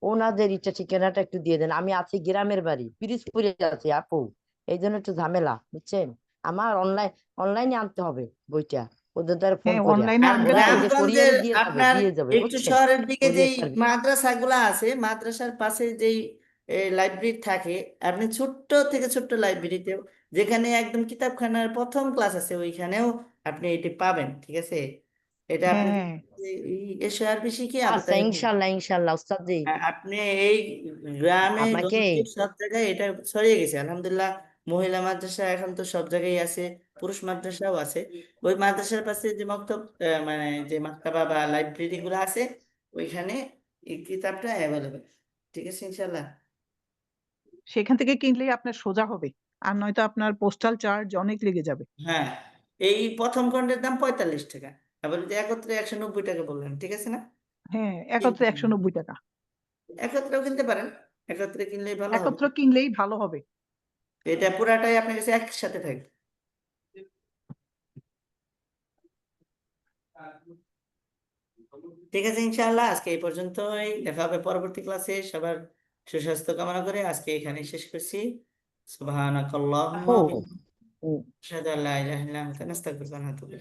ওনাদের ইচ্ছা ঠিকানাটা একটু দিয়ে দেন। আমি আছি গ্রামের বাড়ি পিরিজপুরে আছি আপু, এই জন্য একটু ঝামেলা বুঝছেন। আমার অনলাইনে আনতে হবে বইটা, ওদের দ্বারা ফোন হ্যাঁ করিয়া। অনলাইনে আর আনবেন ওরা তো। এই যে গ্রামগঞ্জের কোরিয়ারে আপনার দিয়ে যাবে একটু বুঝছেন, শহরের দিকে কোরিয়ার যেই সার্ভিস। মাদ্রাসাগুলো আছে, মাদ্রাসার পাশে যেই লাইব্রেরি থাকে, আপনি ছোট্ট থেকে ছোট্ট লাইব্রেরিতে, যেখানে একদম কিতাবখানার প্রথম ক্লাস আছে, ওইখানেও আপনি এটি পাবেন, ঠিক আছে? এটা আপনি হ্যাঁ, এসে আর বেশি কি আচ্ছা ইনশাল্লাহ ইনশাল্লাহ উস্তাদ জি। আপনি এই গ্রামে আপনাকে গঞ্জে সব জায়গায় এটা ছড়িয়ে গেছে আলহামদুলিল্লাহ। মহিলা মাদ্রাসা এখন তো সব জায়গায় আছে, পুরুষ মাদ্রাসাও আছে। ওই মাদ্রাসার পাশে যে মক্তব, মানে যে মাক্তাবা বা লাইব্রেরি গুলো আছে, ওইখানে এই কিতাবটা অ্যাভেলেবেল, ঠিক আছে ইনশাল্লাহ। সেখান থেকে কিনলেই আপনার সোজা হবে, আর নয়তো আপনার পোস্টাল চার্জ অনেক লেগে যাবে। হ্যাঁ, এই প্রথম খণ্ডের দাম 45 টাকা, আবার যদি একত্রে 190 টাকা বললেন, ঠিক আছে না? হ্যাঁ, একত্রে 190 টাকা, একত্রেও কিনতে পারেন, একত্রে কিনলেই ভালো হবে। একত্র কিনলেই ভালো হবে। এটা পুরাটাই আপনার কাছে একসাথে থাকবে। ঠিক আছে ইনশাআল্লাহ, আজকে এই পর্যন্তই, দেখা হবে পরবর্তী ক্লাসে। সবার সুস্বাস্থ্য কামনা করে আজকে এখানে শেষ করছি। সুবহানাকাল্লাহুম্মা আপু ওয়া বিহামদিকা, আশহাদু আল্লা ইলাহা ইল্লা আনতা, নাস্তাগফিরুকা ওয়া নাতুবু ইলাইক।